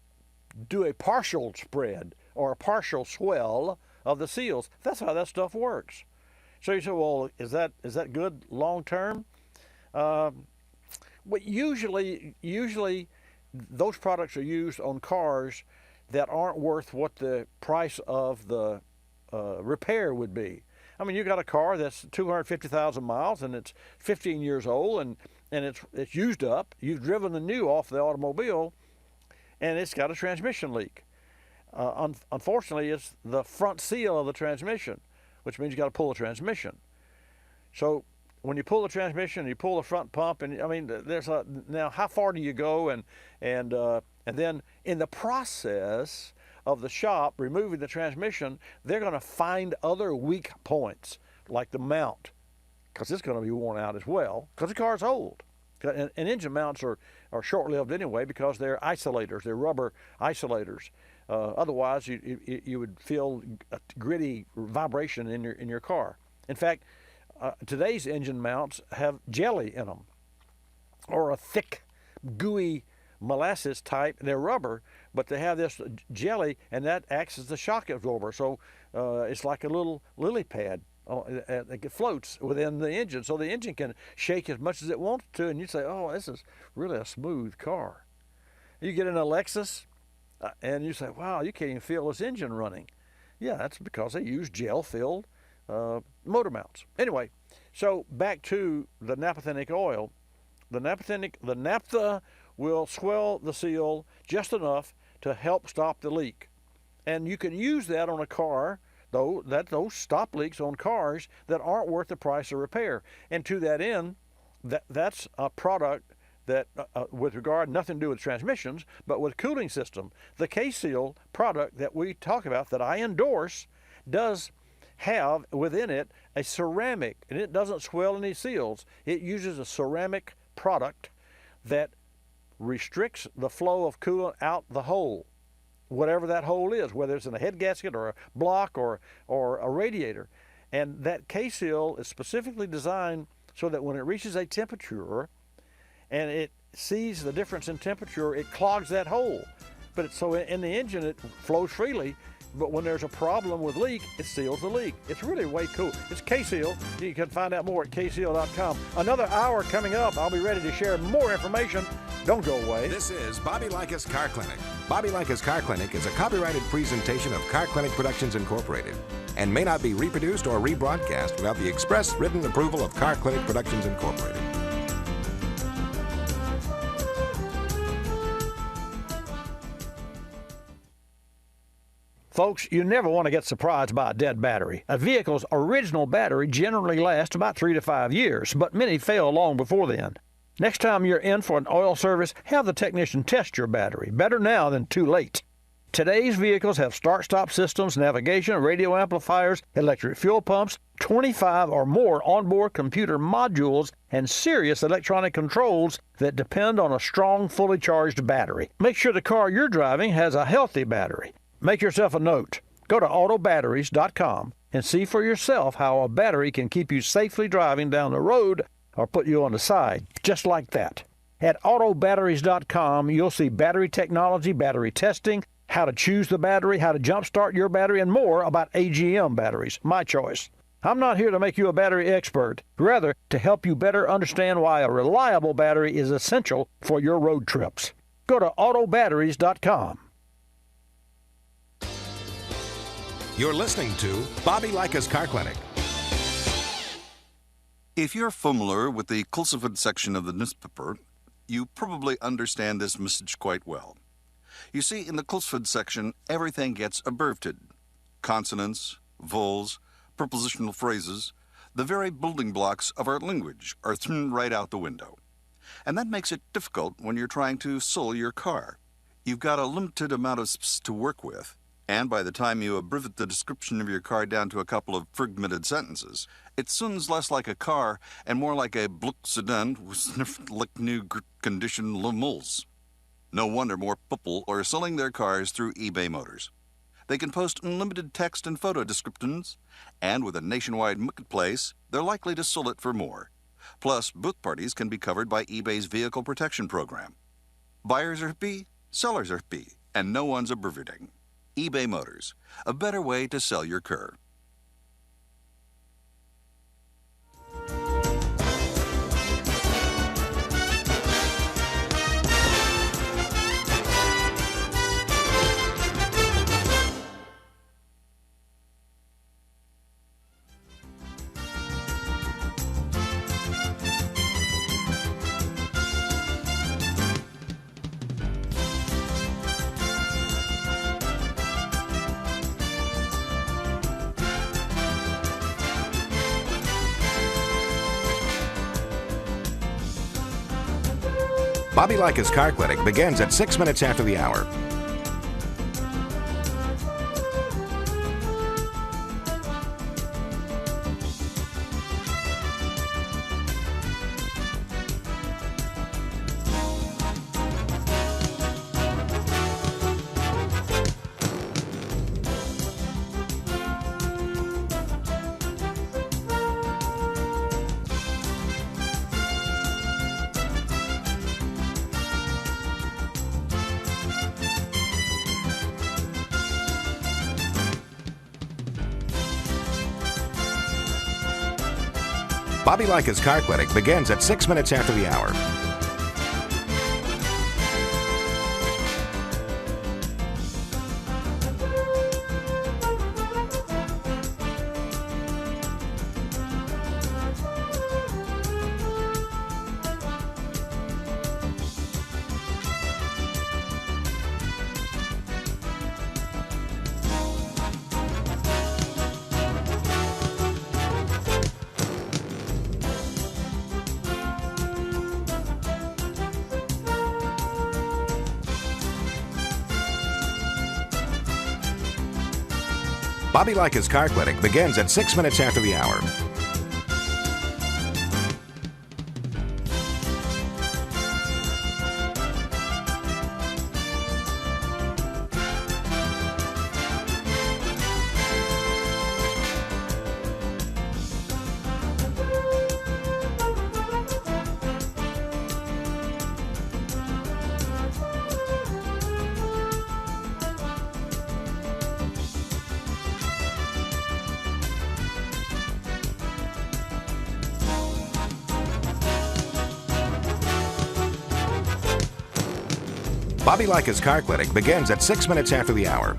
do a partial spread or a partial swell of the seals. That's how that stuff works. So you say, well, is that good long term? But usually those products are used on cars that aren't worth what the price of the repair would be. I mean, you got a car that's 250,000 miles and it's 15 years old and it's used up. You've driven the new off the automobile and it's got a transmission leak. Unfortunately, it's the front seal of the transmission, which means you got to pull the transmission. So when you pull the transmission, you pull the front pump, and I mean, now how far do you go? And then in the process of the shop removing the transmission, they're going to find other weak points, like the mount, because it's going to be worn out as well, because the car's old. And engine mounts are short-lived anyway because they're isolators, they're rubber isolators. Otherwise, you would feel a gritty vibration in your car. In fact, today's engine mounts have jelly in them, or a thick, gooey molasses type. They're rubber, but they have this jelly, and that acts as the shock absorber. So it's like a little lily pad. It floats within the engine, so the engine can shake as much as it wants to, and you say, oh, this is really a smooth car. You get in a Lexus, and you say, wow, you can't even feel this engine running. Yeah, that's because they use gel-filled motor mounts. Anyway, so back to the naphthenic oil. The naphtha will swell the seal just enough to help stop the leak. And you can use that on a car, though, those stop leaks on cars that aren't worth the price of repair. And to that end, that's a product that, with regard, nothing to do with transmissions, but with cooling system. The K-Seal product that we talk about, that I endorse, does have within it a ceramic, and it doesn't swell any seals. It uses a ceramic product that restricts the flow of coolant out the hole, whatever that hole is, whether it's in a head gasket or a block or a radiator. And that K-Seal is specifically designed so that when it reaches a temperature and it sees the difference in temperature, it clogs that hole. But so in the engine, it flows freely. But when there's a problem with leak, it seals the leak. It's really way cool. It's K-Seal. You can find out more at kseal.com. Another hour coming up. I'll be ready to share more information. Don't go away. This is Bobby Likis Car Clinic. Bobby Likis Car Clinic is a copyrighted presentation of Car Clinic Productions Incorporated and may not be reproduced or rebroadcast without the express written approval of Car Clinic Productions Incorporated. Folks, you never want to get surprised by a dead battery. A vehicle's original battery generally lasts about 3 to 5 years, but many fail long before then. Next time you're in for an oil service, have the technician test your battery. Better now than too late. Today's vehicles have start-stop systems, navigation, radio amplifiers, electric fuel pumps, 25 or more onboard computer modules, and serious electronic controls that depend on a strong, fully charged battery. Make sure the car you're driving has a healthy battery. Make yourself a note. Go to autobatteries.com and see for yourself how a battery can keep you safely driving down the road or put you on the side, just like that. At autobatteries.com, you'll see battery technology, battery testing, how to choose the battery, how to jumpstart your battery, and more about AGM batteries, my choice. I'm not here to make you a battery expert, rather to help you better understand why a reliable battery is essential for your road trips. Go to autobatteries.com. You're listening to Bobby Likis Car Clinic. If you're familiar with the Kulseford section of the newspaper, you probably understand this message quite well. You see, in the Kulseford section, everything gets abbreviated. Consonants, vowels, prepositional phrases, the very building blocks of our language are thrown right out the window. And that makes it difficult when you're trying to sell your car. You've got a limited amount of space to work with, and by the time you abbreviate the description of your car down to a couple of fragmented sentences, it sounds less like a car and more like a Bluck sedan with sniffed like new condition lemals. No wonder more people are selling their cars through eBay Motors. They can post unlimited text and photo descriptions, and with a nationwide marketplace, they're likely to sell it for more. Plus, both parties can be covered by eBay's Vehicle Protection Program. Buyers are happy, sellers are happy, and no one's abbreviating. eBay Motors, a better way to sell your car. Bobby Likis Car Clinic begins at 6 minutes after the hour. Bobby Likis Car Clinic begins at 6 minutes after the hour. Bobby Likis Car Clinic begins at 6 minutes after the hour. Bobby Likis Car Clinic begins at 6 minutes after the hour.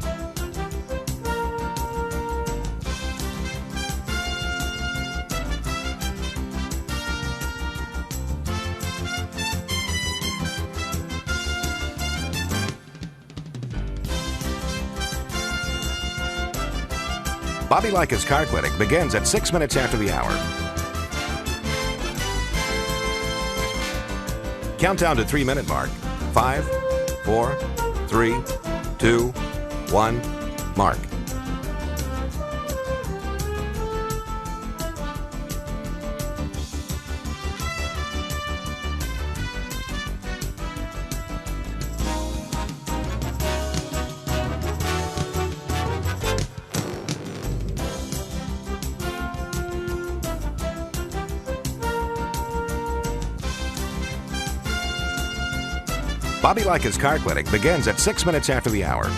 Bobby Likis Car Clinic begins at 6 minutes after the hour. Countdown to 3-minute mark. 5, 4, 3, 2, 1, mark. Bobby Likis Car Clinic begins at 6 minutes after the hour.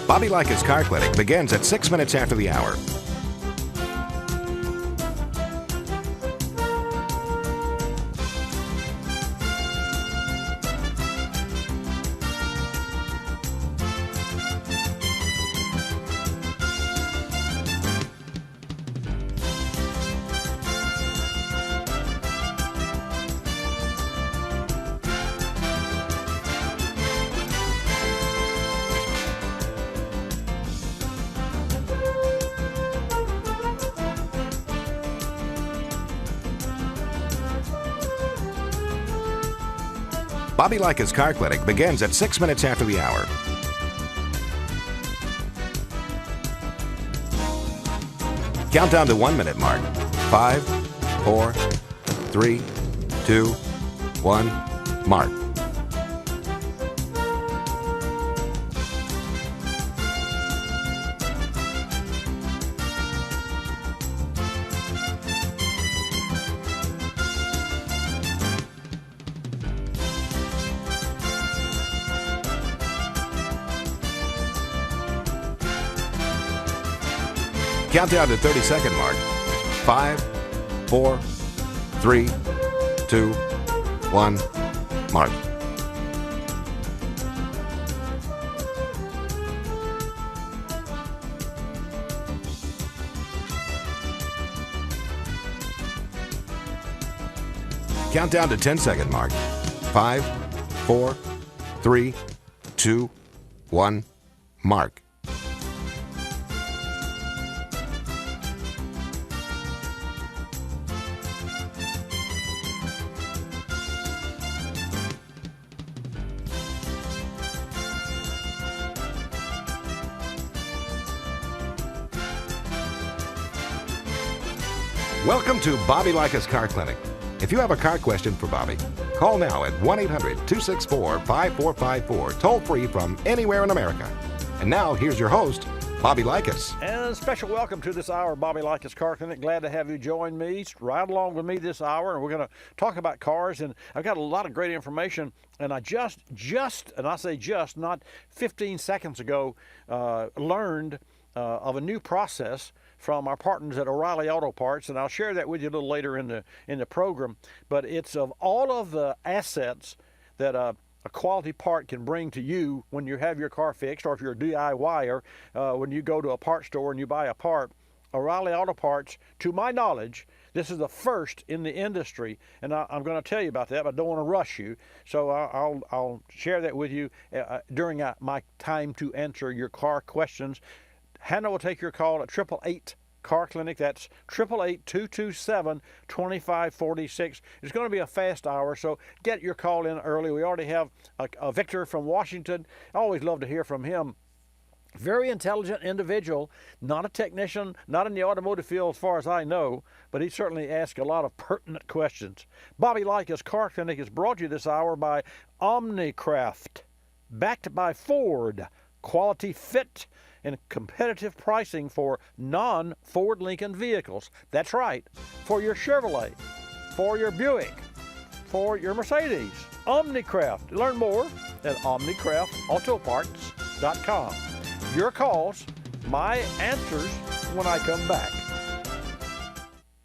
Bobby Likis Car Clinic begins at 6 minutes after the hour. Bobby Likis Car Clinic begins at 6 minutes after the hour. Countdown to 1 minute mark. 5, 4, 3, 2, 1, mark. Countdown to 30-second mark. 5, 4, 3, 2, 1, mark. Countdown to 10-second mark. 5, 4, 3, 2, 1, mark. Welcome to Bobby Likis Car Clinic. If you have a car question for Bobby, call now at 1-800-264-5454, toll free from anywhere in America. And now, here's your host, Bobby Likis. And a special welcome to this hour of Bobby Likis Car Clinic. Glad to have you join me. Ride along with me this hour, and we're going to talk about cars. And I've got a lot of great information. And I just, and I say just, not 15 seconds ago, learned of a new process from our partners at O'Reilly Auto Parts, and I'll share that with you a little later in the program. But it's of all of the assets that a quality part can bring to you when you have your car fixed, or if you're a DIYer, when you go to a parts store and you buy a part. O'Reilly Auto Parts, to my knowledge, this is the first in the industry, and I'm going to tell you about that, but I don't want to rush you. So I'll share that with you during my time to answer your car questions. Hannah will take your call at 888 Car Clinic. That's 888-227-2546. It's going to be a fast hour, so get your call in early. We already have a Victor from Washington. I always love to hear from him. Very intelligent individual, not a technician, not in the automotive field as far as I know, but he certainly asks a lot of pertinent questions. Bobby Likis Car Clinic is brought to you this hour by Omnicraft, backed by Ford, quality fit and competitive pricing for non-Ford Lincoln vehicles. That's right, for your Chevrolet, for your Buick, for your Mercedes. Omnicraft. Learn more at omnicraftautoparts.com. Your calls, my answers when I come back.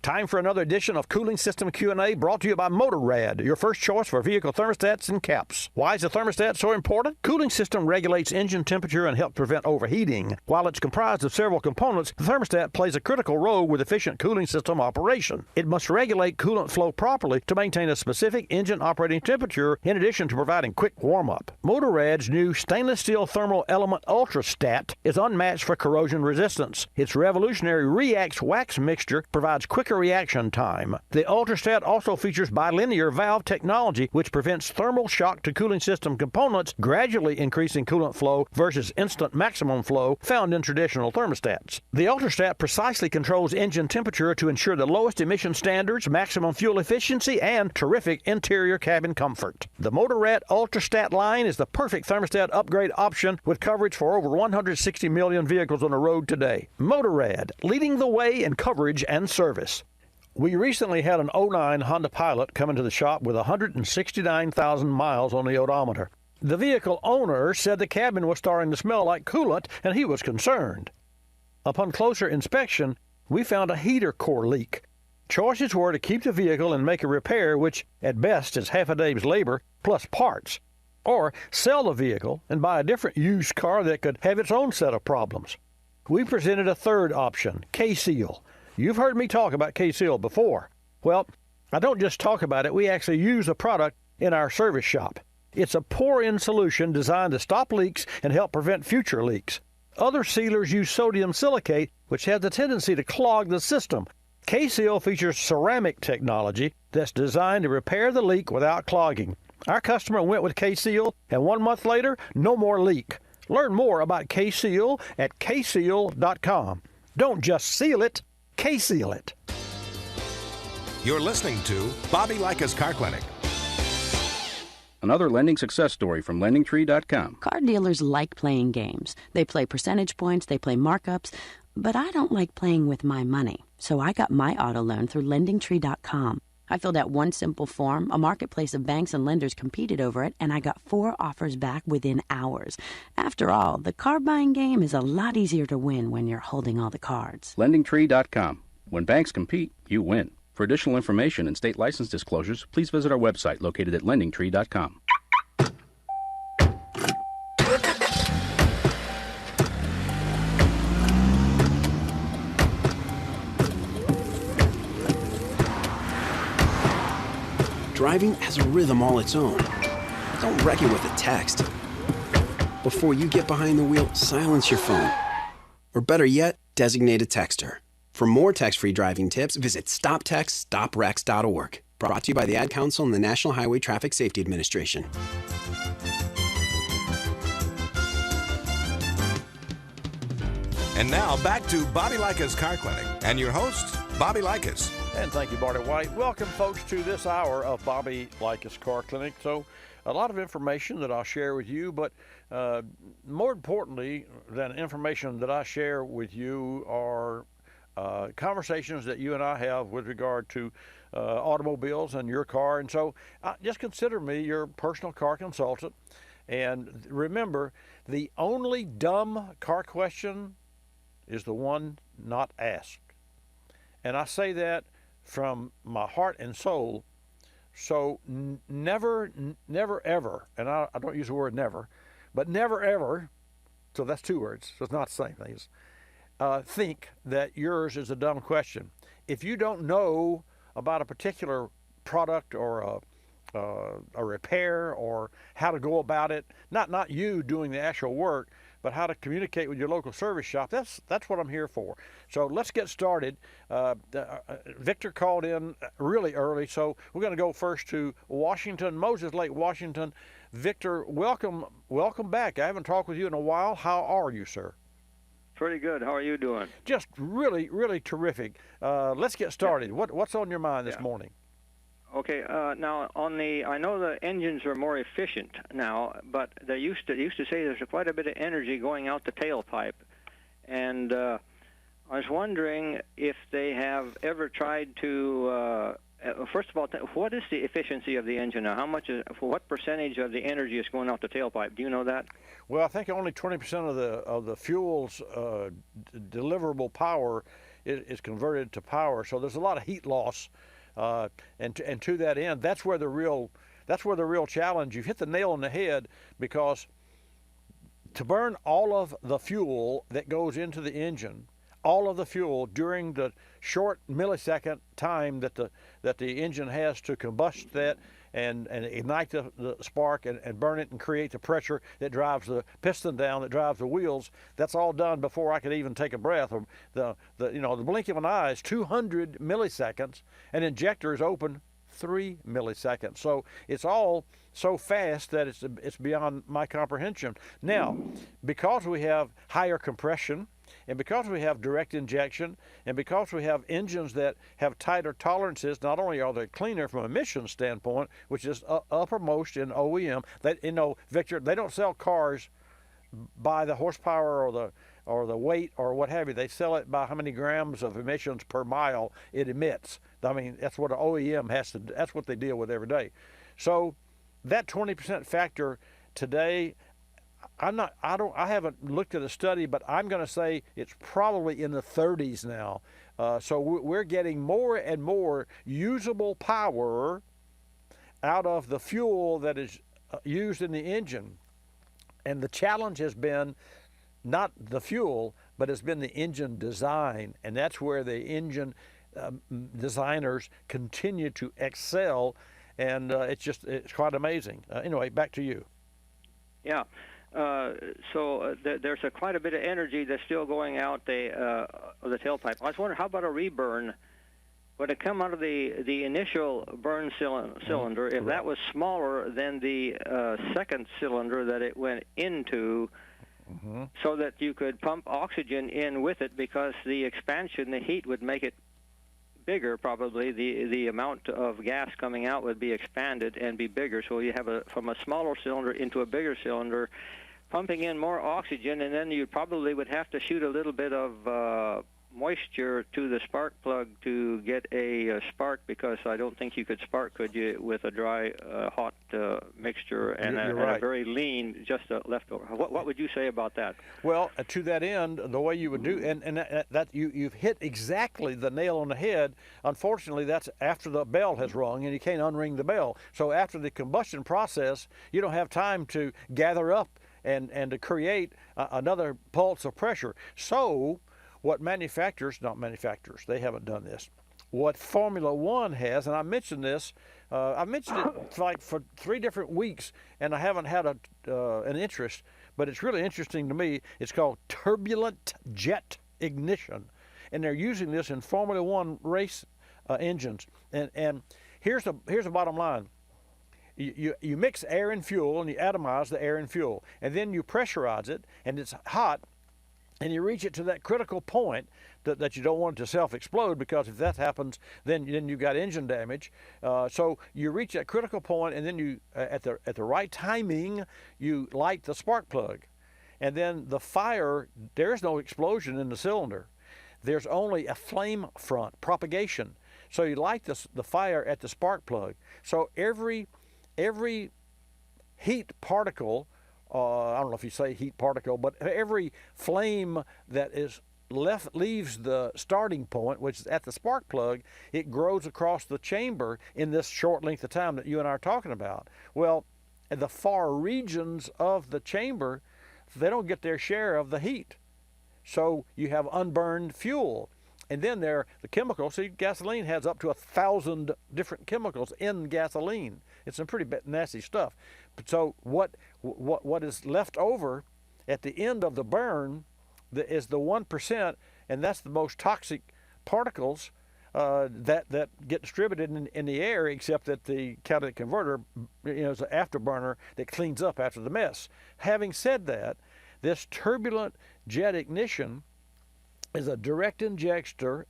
Time for another edition of Cooling System Q&A, brought to you by Motorrad, your first choice for vehicle thermostats and caps. Why is the thermostat so important? Cooling system regulates engine temperature and helps prevent overheating. While it's comprised of several components, the thermostat plays a critical role with efficient cooling system operation. It must regulate coolant flow properly to maintain a specific engine operating temperature, in addition to providing quick warm-up. Motorrad's new stainless steel thermal element UltraStat is unmatched for corrosion resistance. Its revolutionary Reax wax mixture provides quicker reaction time. The Ultrastat also features bilinear valve technology, which prevents thermal shock to cooling system components, gradually increasing coolant flow versus instant maximum flow found in traditional thermostats. The Ultrastat precisely controls engine temperature to ensure the lowest emission standards, maximum fuel efficiency, and terrific interior cabin comfort. The Motorrad Ultrastat line is the perfect thermostat upgrade option with coverage for over 160 million vehicles on the road today. Motorrad, leading the way in coverage and service. We recently had an 09 Honda Pilot come into the shop with 169,000 miles on the odometer. The vehicle owner said the cabin was starting to smell like coolant, and he was concerned. Upon closer inspection, we found a heater core leak. Choices were to keep the vehicle and make a repair, which at best is half a day's labor plus parts, or sell the vehicle and buy a different used car that could have its own set of problems. We presented a third option, K-Seal. You've heard me talk about K-Seal before. Well, I don't just talk about it, we actually use the product in our service shop. It's a pour-in solution designed to stop leaks and help prevent future leaks. Other sealers use sodium silicate, which has the tendency to clog the system. K-Seal features ceramic technology that's designed to repair the leak without clogging. Our customer went with K-Seal, and 1 month later, no more leak. Learn more about K-Seal at kseal.com. Don't just seal it, K-Seal it. You're listening to Bobby Likis Car Clinic. Another lending success story from LendingTree.com. Car dealers like playing games. They play percentage points, they play markups, but I don't like playing with my money. So I got my auto loan through LendingTree.com. I filled out one simple form, a marketplace of banks and lenders competed over it, and I got 4 offers back within hours. After all, the car buying game is a lot easier to win when you're holding all the cards. LendingTree.com. When banks compete, you win. For additional information and state license disclosures, please visit our website located at LendingTree.com. Driving has a rhythm all its own. Don't wreck it with a text. Before you get behind the wheel, silence your phone. Or better yet, designate a texter. For more text-free driving tips, visit stoptextstoprex.org. Brought to you by the Ad Council and the National Highway Traffic Safety Administration. And now back to Bobby Likis Car Clinic and your host, Bobby Likis. And thank you, Barty White. Welcome, folks, to this hour of Bobby Likis Car Clinic. So, a lot of information that I'll share with you, but more importantly than information that I share with you are conversations that you and I have with regard to automobiles and your car. And so, just consider me your personal car consultant. And remember, the only dumb car question is the one not asked. And I say that from my heart and soul. So never ever, and I don't use the word never, but never ever, so that's 2 words, so it's not the same thing, think that yours is a dumb question. If you don't know about a particular product or a repair or how to go about it, not you doing the actual work, but how to communicate with your local service shop, that's what I'm here for. So let's get started. Victor called in really early, so we're going to go first to Washington, Moses Lake, Washington. Victor, welcome back. I haven't talked with you in a while. How are you, sir? Pretty good. How are you doing? Just really, really terrific. Let's get started. What's on your mind this morning? Okay. Now, I know the engines are more efficient now, but they used to say there's quite a bit of energy going out the tailpipe, and I was wondering if they have ever tried to. First of all, what is the efficiency of the engine now? What percentage of the energy is going out the tailpipe? Do you know that? Well, I think only 20% of the fuel's deliverable power is converted to power. So there's a lot of heat loss. And to that end, that's where the real challenge. You've hit the nail on the head, because to burn all of the fuel that goes into the engine, all of the fuel during the short millisecond time that the engine has to combust that and ignite the spark and burn it and create the pressure that drives the piston down, that drives the wheels. That's all done before I could even take a breath. Or the blink of an eye is 200 milliseconds. An injector is open 3 milliseconds. So it's all so fast that it's beyond my comprehension. Now, because we have higher compression, and because we have direct injection, and because we have engines that have tighter tolerances, not only are they cleaner from an emissions standpoint, which is uppermost in OEM, Victor, they don't sell cars by the horsepower or the weight or what have you. They sell it by how many grams of emissions per mile it emits. I mean, that's what an OEM has to. That's what they deal with every day. So that 20% factor today, I haven't looked at a study, but I'm going to say it's probably in the 30s now. So we're getting more and more usable power out of the fuel that is used in the engine. And the challenge has been not the fuel, but it's been the engine design. And that's where the engine designers continue to excel. And it's quite amazing. Anyway, back to you. Yeah. So there's quite a bit of energy that's still going out the tailpipe. I was wondering, how about a reburn? Would it come out of the initial burn cylinder, if that was smaller than the second cylinder that it went into, so that you could pump oxygen in with it, because the expansion, the heat would make it bigger, probably. The amount of gas coming out would be expanded and be bigger. So you have from a smaller cylinder into a bigger cylinder, pumping in more oxygen, and then you probably would have to shoot a little bit of moisture to the spark plug to get a spark, because I don't think you could spark, could you, with a dry, hot mixture and right. a very lean, just a leftover. What would you say about that? Well, to that end, the way you would do, and that you've hit exactly the nail on the head. Unfortunately, that's after the bell has rung, and you can't unring the bell. So after the combustion process, you don't have time to gather up and to create another pulse of pressure. So what they haven't done this. What Formula One has, and I mentioned this, I mentioned it like for 3 different weeks, and I haven't had an interest, but it's really interesting to me. It's called turbulent jet ignition, and they're using this in Formula One race engines. And here's the bottom line. You mix air and fuel, and you atomize the air and fuel, and then you pressurize it, and it's hot, and you reach it to that critical point that you don't want it to self-explode, because if that happens, then you've got engine damage. So you reach that critical point, and then you, at the right timing, you light the spark plug. And then the fire, there's no explosion in the cylinder. There's only a flame front, propagation. So you light the fire at the spark plug. So every heat particle, I don't know if you say heat particle, but every flame that is leaves the starting point, which is at the spark plug, it grows across the chamber in this short length of time that you and I are talking about. Well, the far regions of the chamber, they don't get their share of the heat. So you have unburned fuel. And then the chemicals. See, gasoline has up to 1,000 different chemicals in gasoline. It's some pretty nasty stuff. So what is left over at the end of the burn is the 1%, and that's the most toxic particles that get distributed in the air, except that the catalytic converter, is an afterburner that cleans up after the mess. Having said that, this turbulent jet ignition is a direct injector.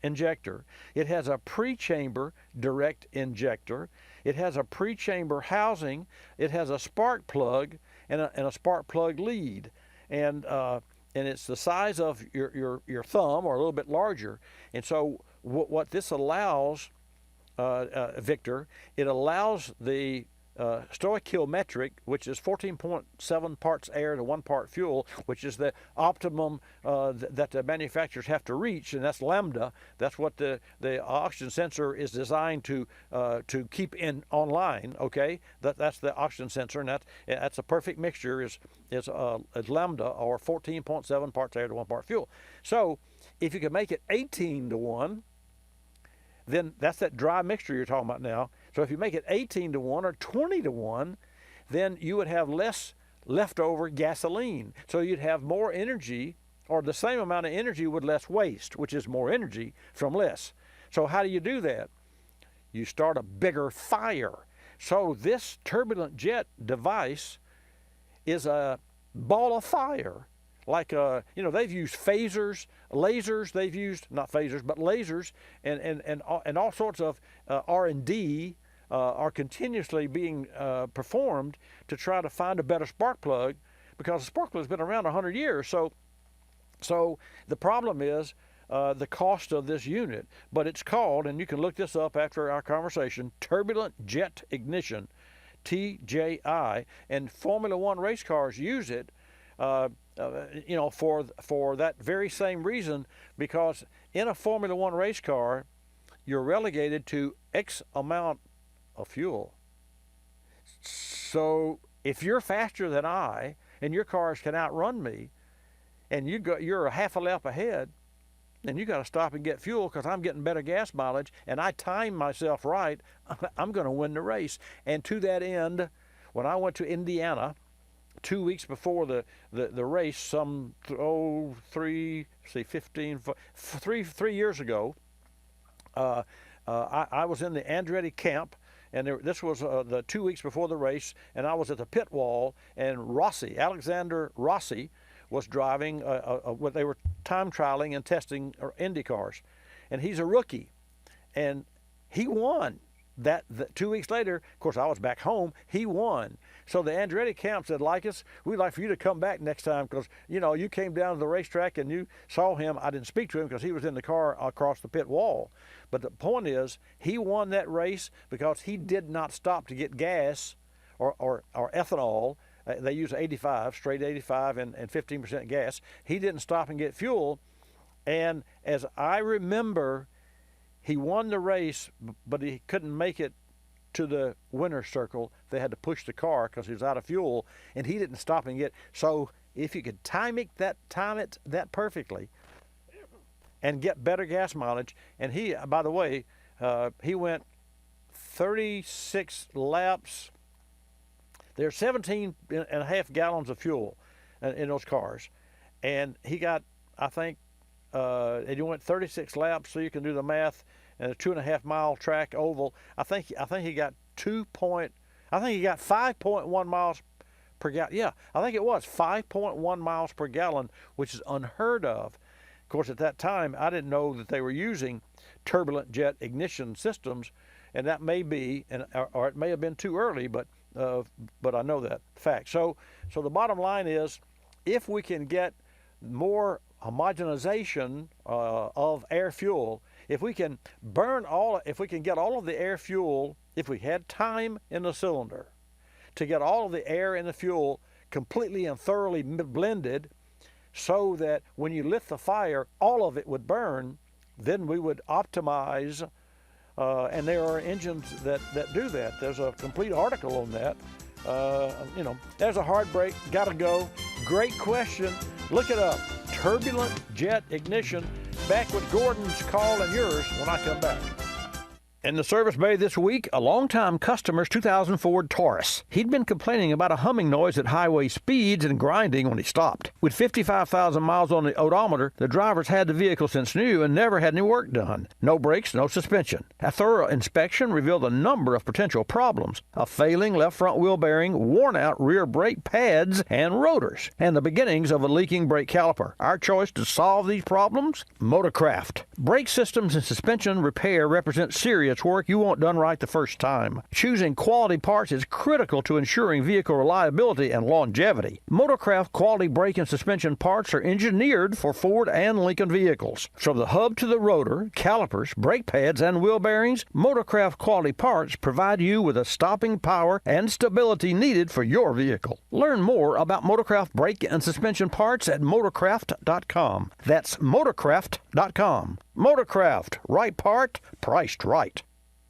It has a pre-chamber direct injector. It has a pre-chamber housing. It has a spark plug and a spark plug lead, and it's the size of your thumb or a little bit larger. And so what this allows, Victor, it allows the stoichiometric, which is 14.7 parts air to 1 part fuel, which is the optimum that the manufacturers have to reach, and that's lambda. That's what the oxygen sensor is designed to keep online. Okay, that's the oxygen sensor, and that's a perfect mixture is lambda, or 14.7 parts air to 1 part fuel. So if you can make it 18 to 1, then that's that dry mixture you're talking about now. So if you make it 18 to 1 or 20 to 1, then you would have less leftover gasoline. So you'd have more energy, or the same amount of energy with less waste, which is more energy from less. So how do you do that? You start a bigger fire. So this turbulent jet device is a ball of fire. Like, they've used phasers, lasers, they've used, not phasers, but lasers, and all sorts of R&D are continuously being performed to try to find a better spark plug, because the spark plug has been around 100 years. So the problem is the cost of this unit, but it's called, and you can look this up after our conversation, turbulent jet ignition, TJI, and Formula One race cars use it, for that very same reason, because in a Formula One race car, you're relegated to X amount of fuel. So if you're faster than I, and your cars can outrun me, and you're a half a lap ahead, then you got to stop and get fuel, because I'm getting better gas mileage, and I time myself right, I'm going to win the race. And to that end, when I went to Indiana 2 weeks before the race, 3 years ago, I was in the Andretti camp, and this was the 2 weeks before the race, and I was at the pit wall, and Alexander Rossi, was driving what they were time trialing and testing Indy cars, and he's a rookie, and he won. That 2 weeks later, of course, I was back home. He won. So the Andretti camp said, Likis, we'd like for you to come back next time, because you came down to the racetrack and you saw him. I didn't speak to him because he was in the car across the pit wall. But the point is, he won that race because he did not stop to get gas or ethanol. They use 85, straight 85 and 15% gas. He didn't stop and get fuel. And as I remember, he won the race, but he couldn't make it to the winner's circle. They had to push the car because he was out of fuel, and he didn't stop and get. So if you could time it that perfectly and get better gas mileage, and he, by the way, he went 36 laps. There's 17 and a half gallons of fuel in those cars, and he got, I think, and he went 36 laps, so you can do the math, and a 2.5 mile track oval. I think he got 5.1 miles per gallon. Yeah, I think it was 5.1 miles per gallon, which is unheard of. Of course, at that time, I didn't know that they were using turbulent jet ignition systems, and that may be, or it may have been too early, but I know that fact. So the bottom line is, if we can get more homogenization of air fuel, if we can get all of the air fuel, if we had time in the cylinder to get all of the air and the fuel completely and thoroughly blended, so that when you lit the fire, all of it would burn, then we would optimize. And there are engines that do that. There's a complete article on that. There's a hard break. Gotta go. Great question. Look it up. Turbulent jet ignition. Back with Gordon's call and yours when I come back. In the service bay this week, a longtime customer's 2000 Ford Taurus. He'd been complaining about a humming noise at highway speeds and grinding when he stopped. With 55,000 miles on the odometer, the driver's had the vehicle since new and never had any work done. No brakes, no suspension. A thorough inspection revealed a number of potential problems. A failing left front wheel bearing, worn-out rear brake pads and rotors, and the beginnings of a leaking brake caliper. Our choice to solve these problems? Motorcraft. Brake systems and suspension repair represent serious work you want done right the first time. Choosing quality parts is critical to ensuring vehicle reliability and longevity. Motorcraft quality brake and suspension parts are engineered for Ford and Lincoln vehicles. From the hub to the rotor, calipers, brake pads, and wheel bearings, Motorcraft quality parts provide you with the stopping power and stability needed for your vehicle. Learn more about Motorcraft brake and suspension parts at motorcraft.com. That's motorcraft.com. Motorcraft, right part, priced right.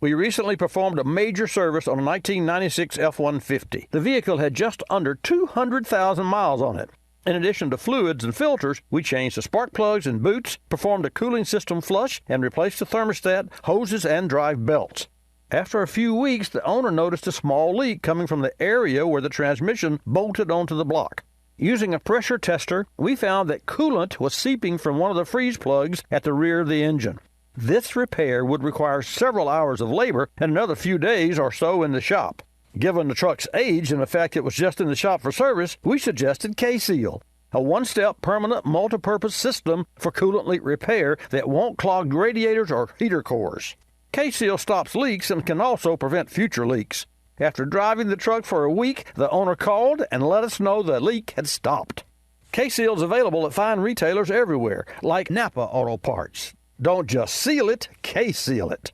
We recently performed a major service on a 1996 F-150. The vehicle had just under 200,000 miles on it. In addition to fluids and filters, we changed the spark plugs and boots, performed a cooling system flush, and replaced the thermostat, hoses, and drive belts. After a few weeks, the owner noticed a small leak coming from the area where the transmission bolted onto the block. Using a pressure tester, we found that coolant was seeping from one of the freeze plugs at the rear of the engine. This repair would require several hours of labor and another few days or so in the shop. Given the truck's age and the fact it was just in the shop for service, we suggested K-Seal, a one-step permanent multi-purpose system for coolant leak repair that won't clog radiators or heater cores. K-Seal stops leaks and can also prevent future leaks. After driving the truck for a week, the owner called and let us know the leak had stopped. K-Seal is available at fine retailers everywhere, like Napa Auto Parts. Don't just seal it, K-Seal it.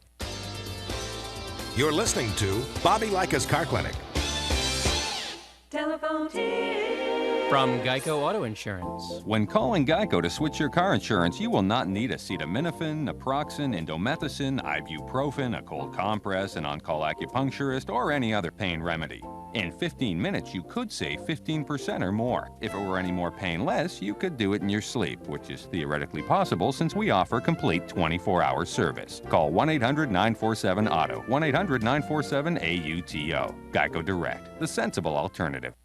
You're listening to Bobby Likis Car Clinic. Telephone tip. From Geico Auto Insurance. When calling Geico to switch your car insurance, you will not need acetaminophen, naproxen, indomethacin, ibuprofen, a cold compress, an on-call acupuncturist, or any other pain remedy. In 15 minutes, you could save 15% or more. If it were any more painless, you could do it in your sleep, which is theoretically possible since we offer complete 24-hour service. Call 1-800-947-AUTO, 1-800-947-AUTO. Geico Direct, the sensible alternative.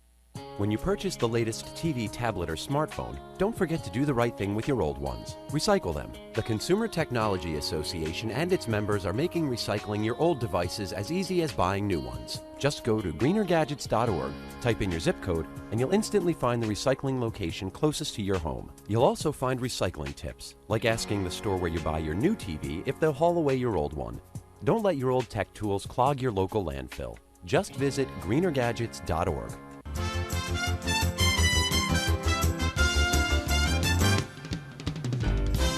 When you purchase the latest TV, tablet, or smartphone, don't forget to do the right thing with your old ones. Recycle them. The Consumer Technology Association and its members are making recycling your old devices as easy as buying new ones. Just go to greenergadgets.org, type in your zip code, and you'll instantly find the recycling location closest to your home. You'll also find recycling tips, like asking the store where you buy your new TV if they'll haul away your old one. Don't let your old tech tools clog your local landfill. Just visit greenergadgets.org.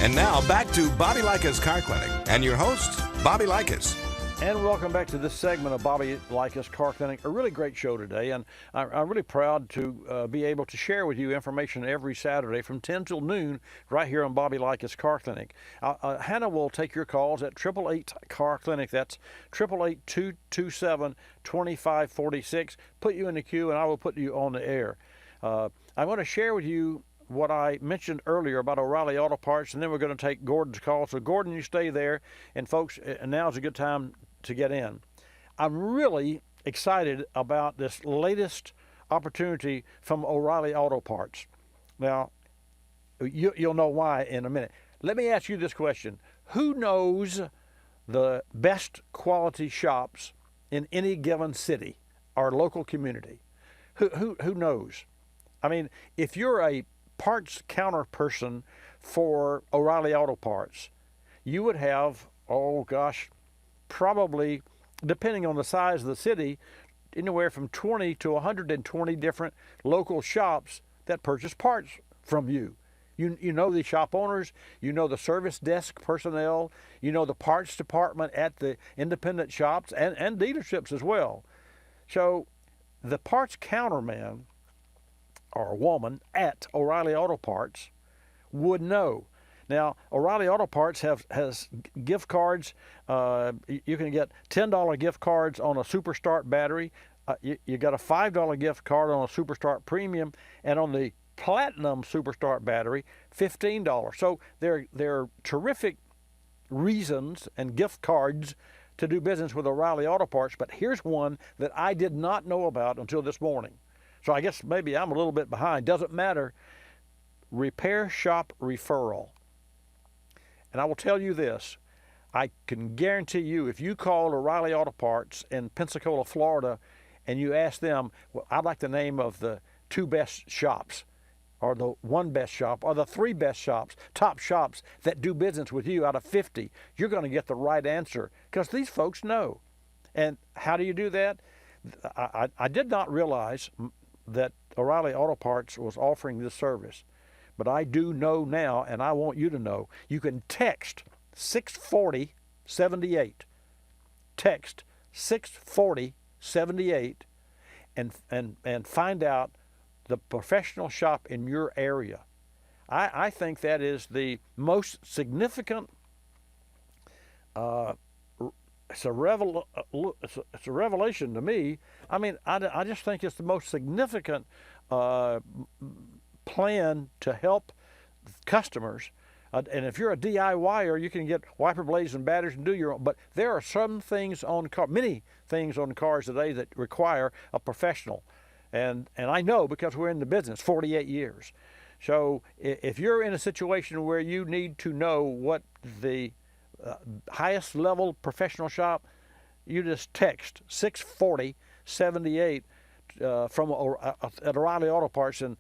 And now back to Bobby Likis Car Clinic and your host, Bobby Likis. And welcome back to this segment of Bobby Likis Car Clinic. A really great show today, and I'm really proud to be able to share with you information every Saturday from 10 till noon right here on Bobby Likis Car Clinic. Hannah will take your calls at 888 Car Clinic. That's 888-227-2546. Put you in the queue, and I will put you on the air. I'm going to share with you what I mentioned earlier about O'Reilly Auto Parts, and then we're going to take Gordon's call. So, Gordon, you stay there. And, folks, now's a good time to get in. I'm really excited about this latest opportunity from O'Reilly Auto Parts. Now, you'll know why in a minute. Let me ask you this question. Who knows the best quality shops in any given city or local community? Who knows? I mean, if you're a parts counter person for O'Reilly Auto Parts, you would have, probably, depending on the size of the city, anywhere from 20 to 120 different local shops that purchase parts from you. You know the shop owners, you know the service desk personnel, you know the parts department at the independent shops and dealerships as well. So the parts counterman or woman at O'Reilly Auto Parts would know. Now, O'Reilly Auto Parts has gift cards. You can get $10 gift cards on a Superstart battery. You got a $5 gift card on a Superstart Premium, and on the Platinum Superstart battery, $15. So they're terrific reasons and gift cards to do business with O'Reilly Auto Parts. But here's one that I did not know about until this morning. So I guess maybe I'm a little bit behind. Doesn't matter. Repair shop referral. And I will tell you this. I can guarantee you, if you call O'Reilly Auto Parts in Pensacola, Florida, and you ask them, well, I'd like the name of the 2 best shops, or the 1 best shop, or the 3 best shops, top shops that do business with you out of 50, you're going to get the right answer, because these folks know. And how do you do that? I did not realize that O'Reilly Auto Parts was offering this service, but I do know now, and I want you to know. You can text 640-78, text 640-78, and find out the professional shop in your area. I think that is the most significant. It's a revelation to me. I mean, I just think it's the most significant plan to help customers And if you're a DIYer, you can get wiper blades and batteries and do your own. But there are some things on many things on cars today that require a professional. And I know because we're in the business 48 years. So if you're in a situation where you need to know what the highest level professional shop, you just text 640-78 from at O'Reilly Auto Parts, and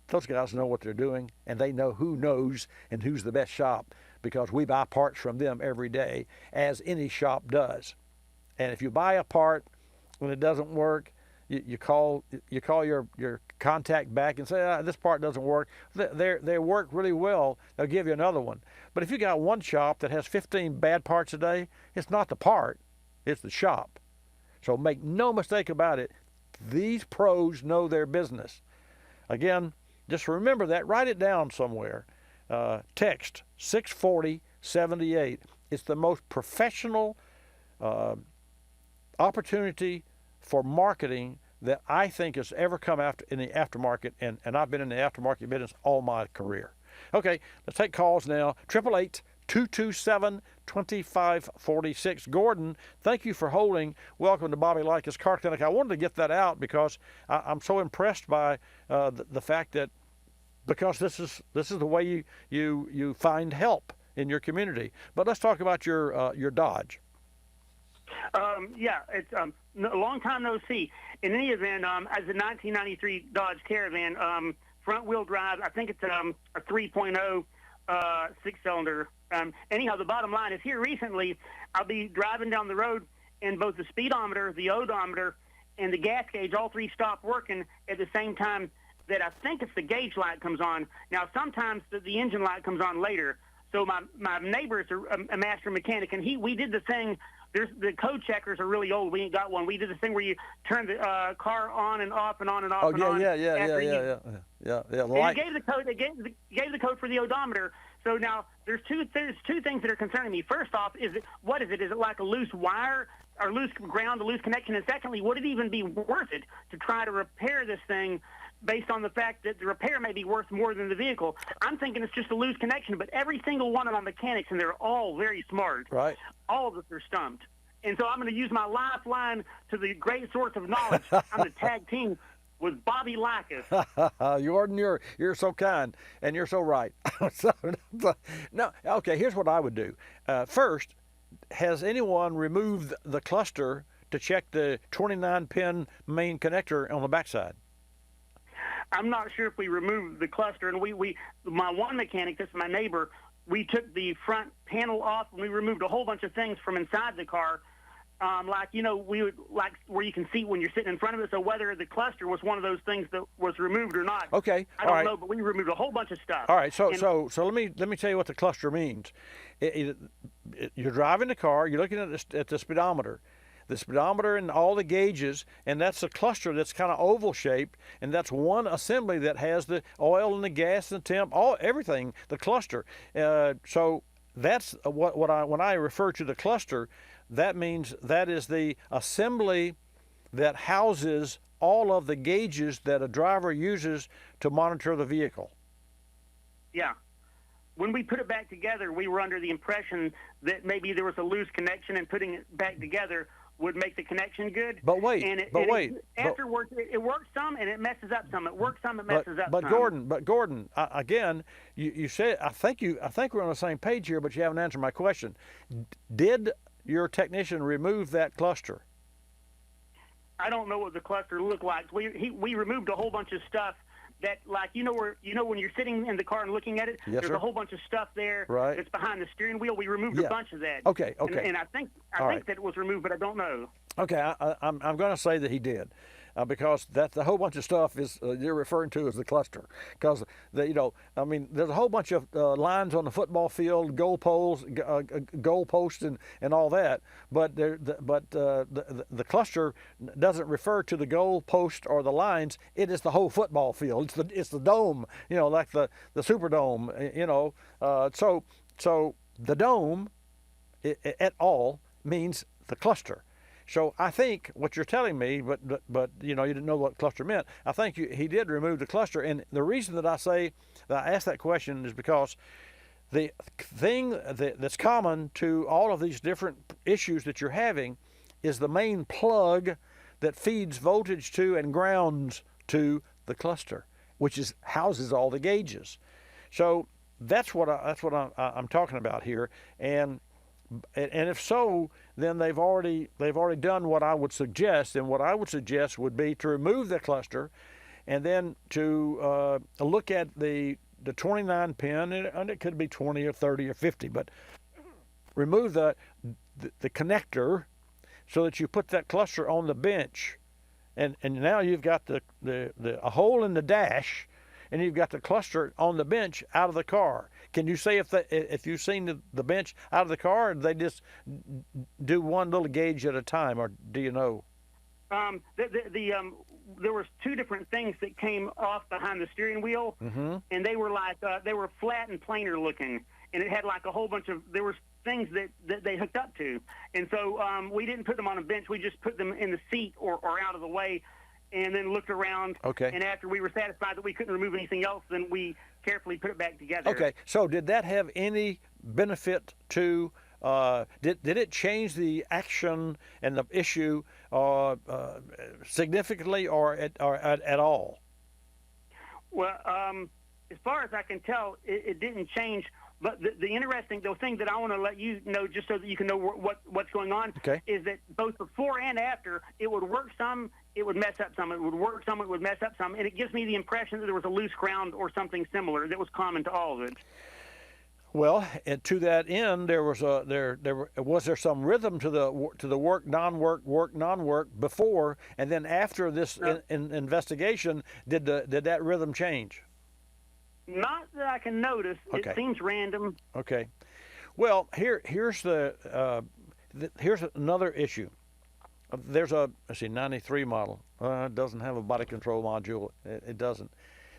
those guys know what they're doing, and they know who knows and who's the best shop, because we buy parts from them every day, as any shop does. And if you buy a part when it doesn't work, you call your contact back and say, this part doesn't work. They work really well. They'll give you another one. But if you got one shop that has 15 bad parts a day, it's not the part, it's the shop. So make no mistake about it. These pros know their business. Again, just remember that. Write it down somewhere. Text 640-78. It's the most professional opportunity for marketing that I think has ever come after in the aftermarket, and I've been in the aftermarket business all my career. Okay, let's take calls now. 888-227-2546. Gordon, thank you for holding. Welcome to Bobby Likis Car Clinic. I wanted to get that out because I'm so impressed by the fact that, because this is the way you find help in your community. But let's talk about your Dodge. Yeah, it's a long time no see. In any event, as a 1993 Dodge Caravan, front-wheel drive, I think it's a 3.0 six-cylinder. Anyhow, the bottom line is, here recently, I'll be driving down the road, and both the speedometer, the odometer, and the gas gauge, all three stop working at the same time that I think it's the gauge light comes on. Now, sometimes the engine light comes on later. So my neighbor is a master mechanic, and we did the thing. The code checkers are really old. We ain't got one. We did this thing where you turn the car on and off and on and off and on. Yeah. And it gave the code. It gave the code for the odometer. So now there's two things that are concerning me. First off, what is it? Is it like a loose wire or loose ground, a loose connection? And secondly, would it even be worth it to try to repair this thing, based on the fact that the repair may be worth more than the vehicle? I'm thinking it's just a loose connection, but every single one of my mechanics, and they're all very smart, right? All of us are stumped. And so I'm going to use my lifeline to the great source of knowledge. I'm the tag team with Bobby Likis. Jordan, you're so kind, and you're so right. No, okay, here's what I would do. First, has anyone removed the cluster to check the 29-pin main connector on the backside? I'm not sure if we removed the cluster, and my one mechanic, this is my neighbor, we took the front panel off, and we removed a whole bunch of things from inside the car, we would like where you can see when you're sitting in front of it. So whether the cluster was one of those things that was removed or not, okay, I don't know, but we removed a whole bunch of stuff. All right, so let me tell you what the cluster means. You're driving the car, you're looking at the speedometer. The speedometer and all the gauges, and that's a cluster that's kind of oval shaped, and that's one assembly that has the oil and the gas and the temp, everything, the cluster. So that's when I refer to the cluster, that means that is the assembly that houses all of the gauges that a driver uses to monitor the vehicle. Yeah. When we put it back together, we were under the impression that maybe there was a loose connection, and putting it back together would make the connection good. But wait, afterwards, it works some and it messes up some. It works some, it messes up some. Gordon, again, you said, I think we're on the same page here, but you haven't answered my question. Did your technician remove that cluster? I don't know what the cluster looked like. We removed a whole bunch of stuff that, like, when you're sitting in the car and looking at it, there's a whole bunch of stuff there that's behind the steering wheel. We removed a bunch of that. Okay. And I think that it was removed, but I don't know. Okay, I'm going to say that he did, because that's the whole bunch of stuff is you're referring to as the cluster. Because there's a whole bunch of lines on the football field, goal posts, and all that. But the cluster doesn't refer to the goal post or the lines. It is the whole football field. It's the dome, like the Superdome. So the dome, at all, means the cluster. So I think what you're telling me, but you didn't know what cluster meant. I think he did remove the cluster, and the reason that I asked that question is because the thing that's common to all of these different issues that you're having is the main plug that feeds voltage to and grounds to the cluster, which houses all the gauges. So that's what I'm talking about here. And if so, then they've already done what I would suggest. And what I would suggest would be to remove the cluster, and then to look at the 29 pin, and it could be 20 or 30 or 50, but remove the connector so that you put that cluster on the bench, and now you've got a hole in the dash, and you've got the cluster on the bench out of the car. Can you say if you've seen the bench out of the car, or they just do one little gauge at a time, or do you know? There was two different things that came off behind the steering wheel, and they were they were flat and planar looking, and it had like a whole bunch of things that they hooked up to, and so we didn't put them on a bench. We just put them in the seat or out of the way, and then looked around. Okay. And after we were satisfied that we couldn't remove anything else, then we carefully put it back together. Okay. So did that have any benefit to? Did it change the action and the issue significantly or at all? Well, as far as I can tell, it didn't change. But the thing that I want to let you know, just so that you can know what's going on, is that both before and after, it would work some, it would mess up some. It would work some, it would mess up some. And it gives me the impression that there was a loose ground or something similar that was common to all of it. Well, and to that end, was there some rhythm to the work non-work before, and then after this investigation, did that rhythm change? Not that I can notice. Okay. It seems random. Okay. Well, here's another issue. There's a 93 model. It doesn't have a body control module. It doesn't.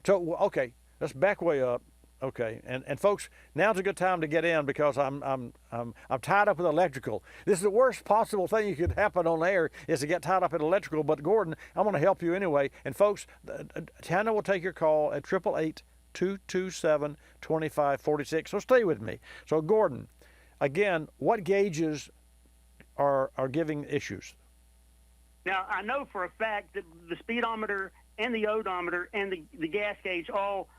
So okay, let's back way up. Okay, and folks, now's a good time to get in because I'm tied up with electrical. This is the worst possible thing you could happen on air is to get tied up in electrical. But Gordon, I'm going to help you anyway. And folks, Tana will take your call at 888-227-2546. So stay with me. So Gordon, again, what gauges are giving issues? Now I know for a fact that the speedometer and the odometer and the gas gauge all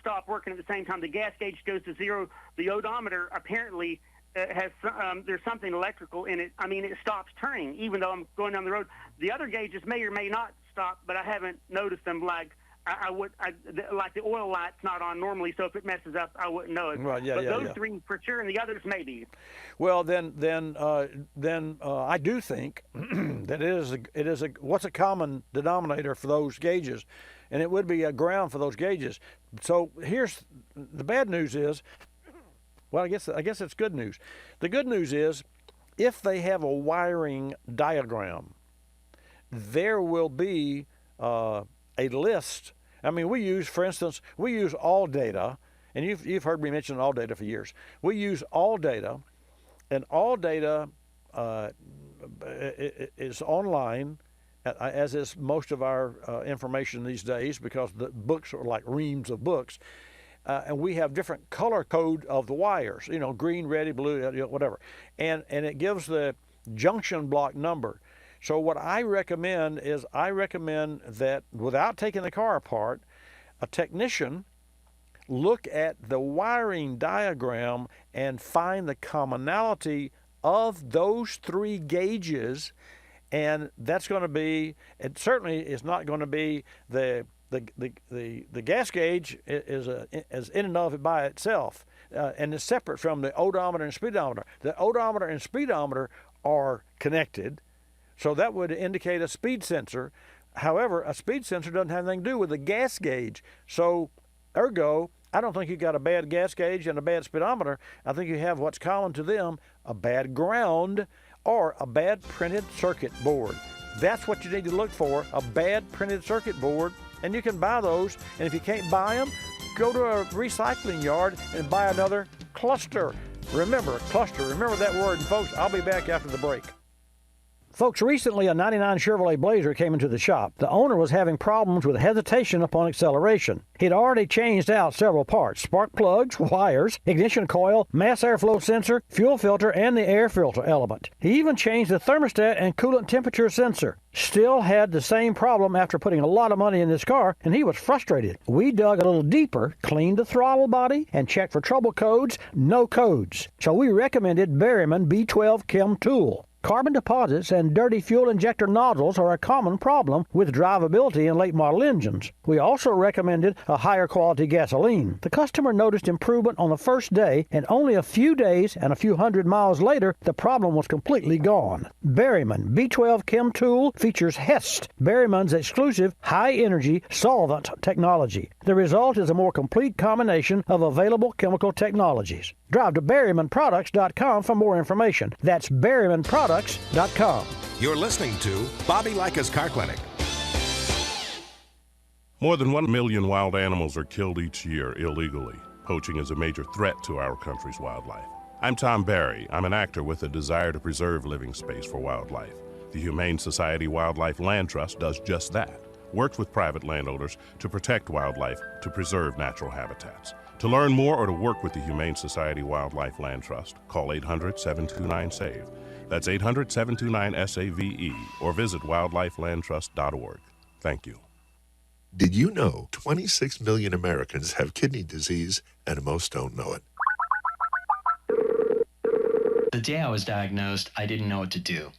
stop working at the same time. The gas gauge goes to zero. The odometer apparently has there's something electrical in it. I mean, it stops turning even though I'm going down the road. The other gauges may or may not stop, but I haven't noticed them. Like like the oil light's not on normally, so if it messes up, I wouldn't know it. Right, but those three for sure, and the others maybe. Well, then I do think that it is what's a common denominator for those gauges. And it would be a ground for those gauges. So here's the bad news is, well, I guess it's good news. The good news is, if they have a wiring diagram, there will be a list. I mean, for instance, we use all data, and you've heard me mention all data for years. We use all data, and all data is online, as is most of our information these days, because the books are like reams of books, and we have different color code of the wires, green, red, blue, whatever, and it gives the junction block number. So what I recommend that without taking the car apart, a technician look at the wiring diagram and find the commonality of those three gauges. And that's going to be, it certainly is not going to be the gas gauge is in and of it by itself, and it's separate from the odometer and speedometer. The odometer and speedometer are connected, so that would indicate a speed sensor. However, a speed sensor doesn't have anything to do with the gas gauge. So, ergo, I don't think you got a bad gas gauge and a bad speedometer. I think you have what's common to them, a bad ground or a bad printed circuit board. That's what you need to look for, a bad printed circuit board, and you can buy those. And if you can't buy them, go to a recycling yard and buy another cluster. Remember, cluster, remember that word. And folks, I'll be back after the break. Folks, recently a 99 Chevrolet Blazer came into the shop. The owner was having problems with hesitation upon acceleration. He'd already changed out several parts: spark plugs, wires, ignition coil, mass airflow sensor, fuel filter, and the air filter element. He even changed the thermostat and coolant temperature sensor. Still had the same problem after putting a lot of money in this car, and he was frustrated. We dug a little deeper, cleaned the throttle body, and checked for trouble codes. No codes. So we recommended Berryman B12 Chem Tool. Carbon deposits and dirty fuel injector nozzles are a common problem with drivability in late model engines. We also recommended a higher quality gasoline. The customer noticed improvement on the first day, and only a few days and a few hundred miles later, the problem was completely gone. Berryman B12 Chem Tool features HEST, Berryman's exclusive high-energy solvent technology. The result is a more complete combination of available chemical technologies. Drive to BerrymanProducts.com for more information. That's BerrymanProducts.com. You're listening to Bobby Likis Car Clinic. More than 1 million wild animals are killed each year illegally. Poaching is a major threat to our country's wildlife. I'm Tom Barry. I'm an actor with a desire to preserve living space for wildlife. The Humane Society Wildlife Land Trust does just that. Works with private landowners to protect wildlife, to preserve natural habitats. To learn more or to work with the Humane Society Wildlife Land Trust, call 800-729-SAVE. That's 800-729-SAVE, or visit wildlifelandtrust.org. Thank you. Did you know 26 million Americans have kidney disease and most don't know it? The day I was diagnosed, I didn't know what to do.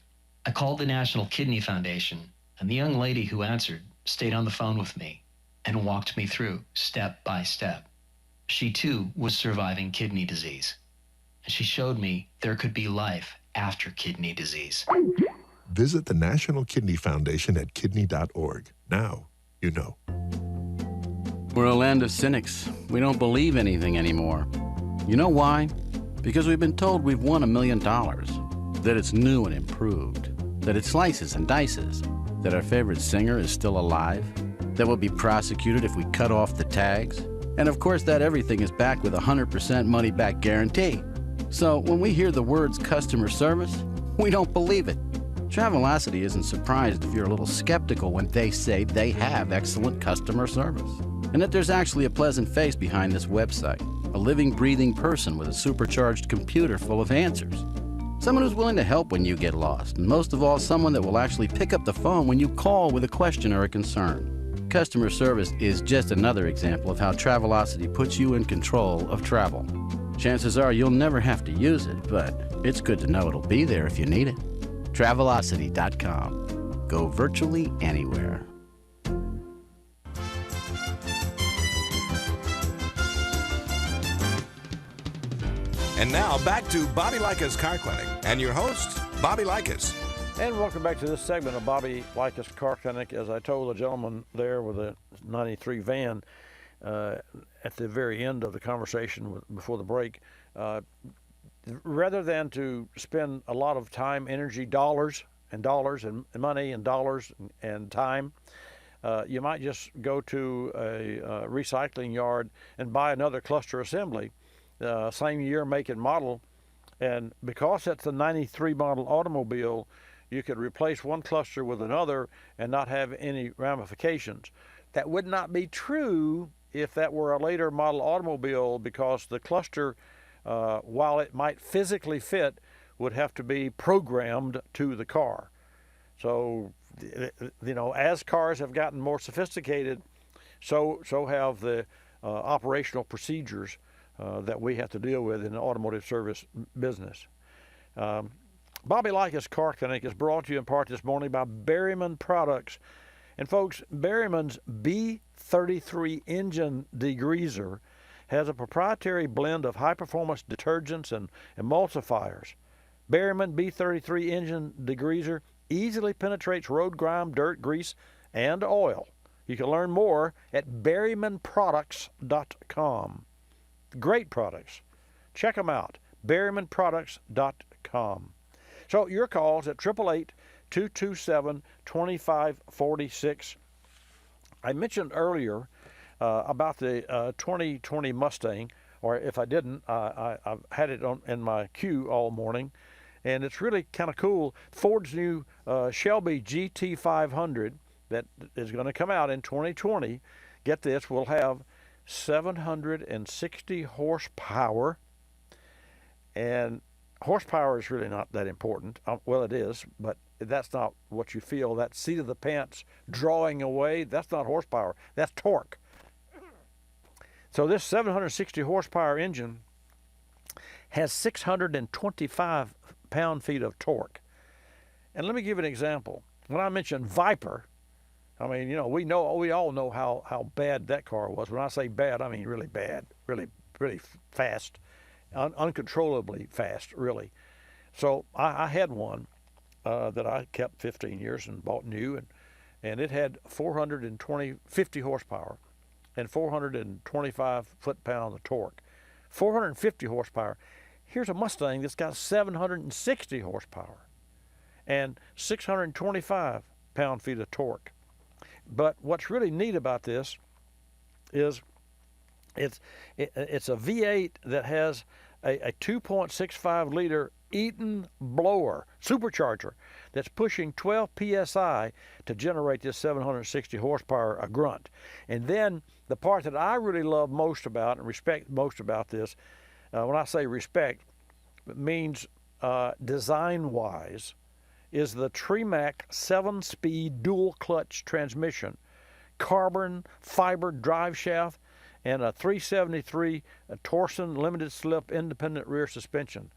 I called the National Kidney Foundation, and the young lady who answered stayed on the phone with me and walked me through step by step. She too was surviving kidney disease, and she showed me there could be life after kidney disease. Visit the National Kidney Foundation at kidney.org. Now you know. We're a land of cynics. We don't believe anything anymore. You know why? Because we've been told we've won $1 million, that it's new and improved, that it slices and dices, that our favorite singer is still alive, that we'll be prosecuted if we cut off the tags, and of course that everything is backed with a 100% money-back guarantee. So when we hear the words customer service, we don't believe it. Travelocity isn't surprised if you're a little skeptical when they say they have excellent customer service, and that there's actually a pleasant face behind this website, a living, breathing person with a supercharged computer full of answers. Someone who's willing to help when you get lost, and most of all, someone that will actually pick up the phone when you call with a question or a concern. Customer service is just another example of how Travelocity puts you in control of travel. Chances are you'll never have to use it, but it's good to know it'll be there if you need it. Travelocity.com. Go virtually anywhere. And now back to Bobby Likis Car Clinic and your host, Bobby Likis. And welcome back to this segment of Bobby Likis Car Clinic. As I told the gentleman there with the 93 van at the very end of the conversation before the break, rather than to spend a lot of time, energy, dollars and money and dollars and time, you might just go to a recycling yard and buy another cluster assembly, same year, make, and model. And because it's a 93 model automobile, you could replace one cluster with another and not have any ramifications. That would not be true if that were a later model automobile, because the cluster, while it might physically fit, would have to be programmed to the car. So, you know, as cars have gotten more sophisticated, so have the operational procedures that we have to deal with in the automotive service business. Bobby Likis Car Clinic is brought to you in part this morning by Berryman Products. And folks, Berryman's B33 engine degreaser has a proprietary blend of high-performance detergents and emulsifiers. Berryman B33 engine degreaser easily penetrates road grime, dirt, grease, and oil. You can learn more at BerrymanProducts.com. Great products. Check them out, BerrymanProducts.com. So your calls at 888-227-2546. I mentioned earlier about the 2020 Mustang, or if I didn't, I've had it in my queue all morning. and it's really kind of cool. Ford's new Shelby GT500 that is going to come out in 2020, get this, will have 760 horsepower, and horsepower is really not that important. Well, it is, but that's not what you feel. That seat of the pants drawing away, that's not horsepower, that's torque. So this 760 horsepower engine has 625 pound-feet of torque. And let me give you an example. When I mentioned Viper, I mean, you know, we all know how bad that car was. When I say bad, I mean really bad, really fast, uncontrollably fast, really. So I had one that I kept 15 years and bought new, and it had 50 horsepower and 425 foot-pounds of torque. 450 horsepower. Here's a Mustang that's got 760 horsepower and 625 pound-feet of torque. But what's really neat about this is it's a V8 that has a 2.65 liter Eaton blower supercharger that's pushing 12 psi to generate this 760 horsepower a grunt. And then the part that I really love most about and respect most about this, when I say respect, it means design-wise, is the Tremac 7-speed dual clutch transmission, carbon fiber drive shaft, and a 373 torsion limited slip independent rear suspension.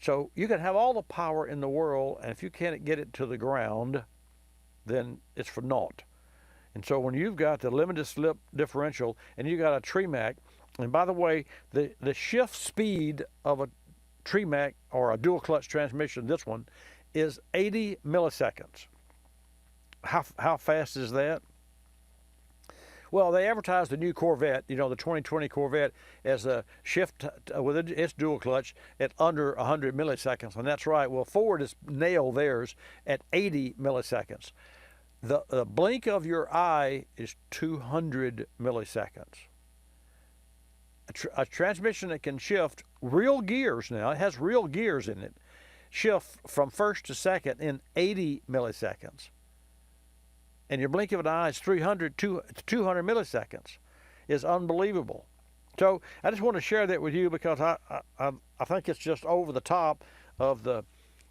So you can have all the power in the world, and if you can't get it to the ground, then it's for naught. And so when you've got the limited slip differential and you got a Tremac, and by the way, the shift speed of a Tremac or a dual clutch transmission, this one, is 80 milliseconds. How fast is that? Well, they advertised the new Corvette, you know, the 2020 Corvette, as a shift with its dual clutch at under 100 milliseconds, and that's right. Well, Ford has nailed theirs at 80 milliseconds. The blink of your eye is 200 milliseconds. A transmission that can shift real gears now, it has real gears in it, shift from first to second in 80 milliseconds. And your blink of an eye is 200 milliseconds. Is unbelievable. So I just want to share that with you because I think it's just over the top of the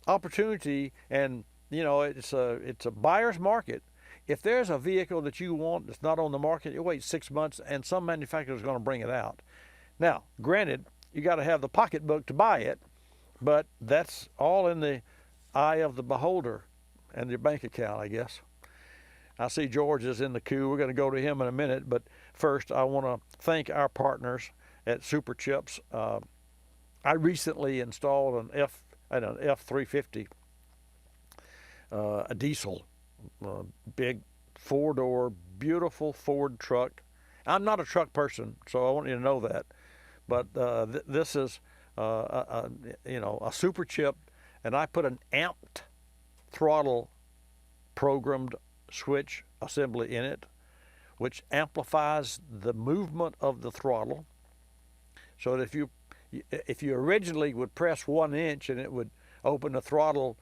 opportunity, and you know, it's a buyer's market. If there's a vehicle that you want that's not on the market, you wait 6 months, and some manufacturer is going to bring it out. Now, granted, you got to have the pocketbook to buy it, but that's all in the eye of the beholder and your bank account, I guess. I see George is in the queue. We're going to go to him in a minute, but first I want to thank our partners at Super Chips. I recently installed an F350, a diesel, big four-door, beautiful Ford truck. I'm not a truck person, so I want you to know that. But this is, a Super Chip, and I put an amped throttle programmed switch assembly in it, which amplifies the movement of the throttle, so that if you originally would press 1 inch and it would open the throttle,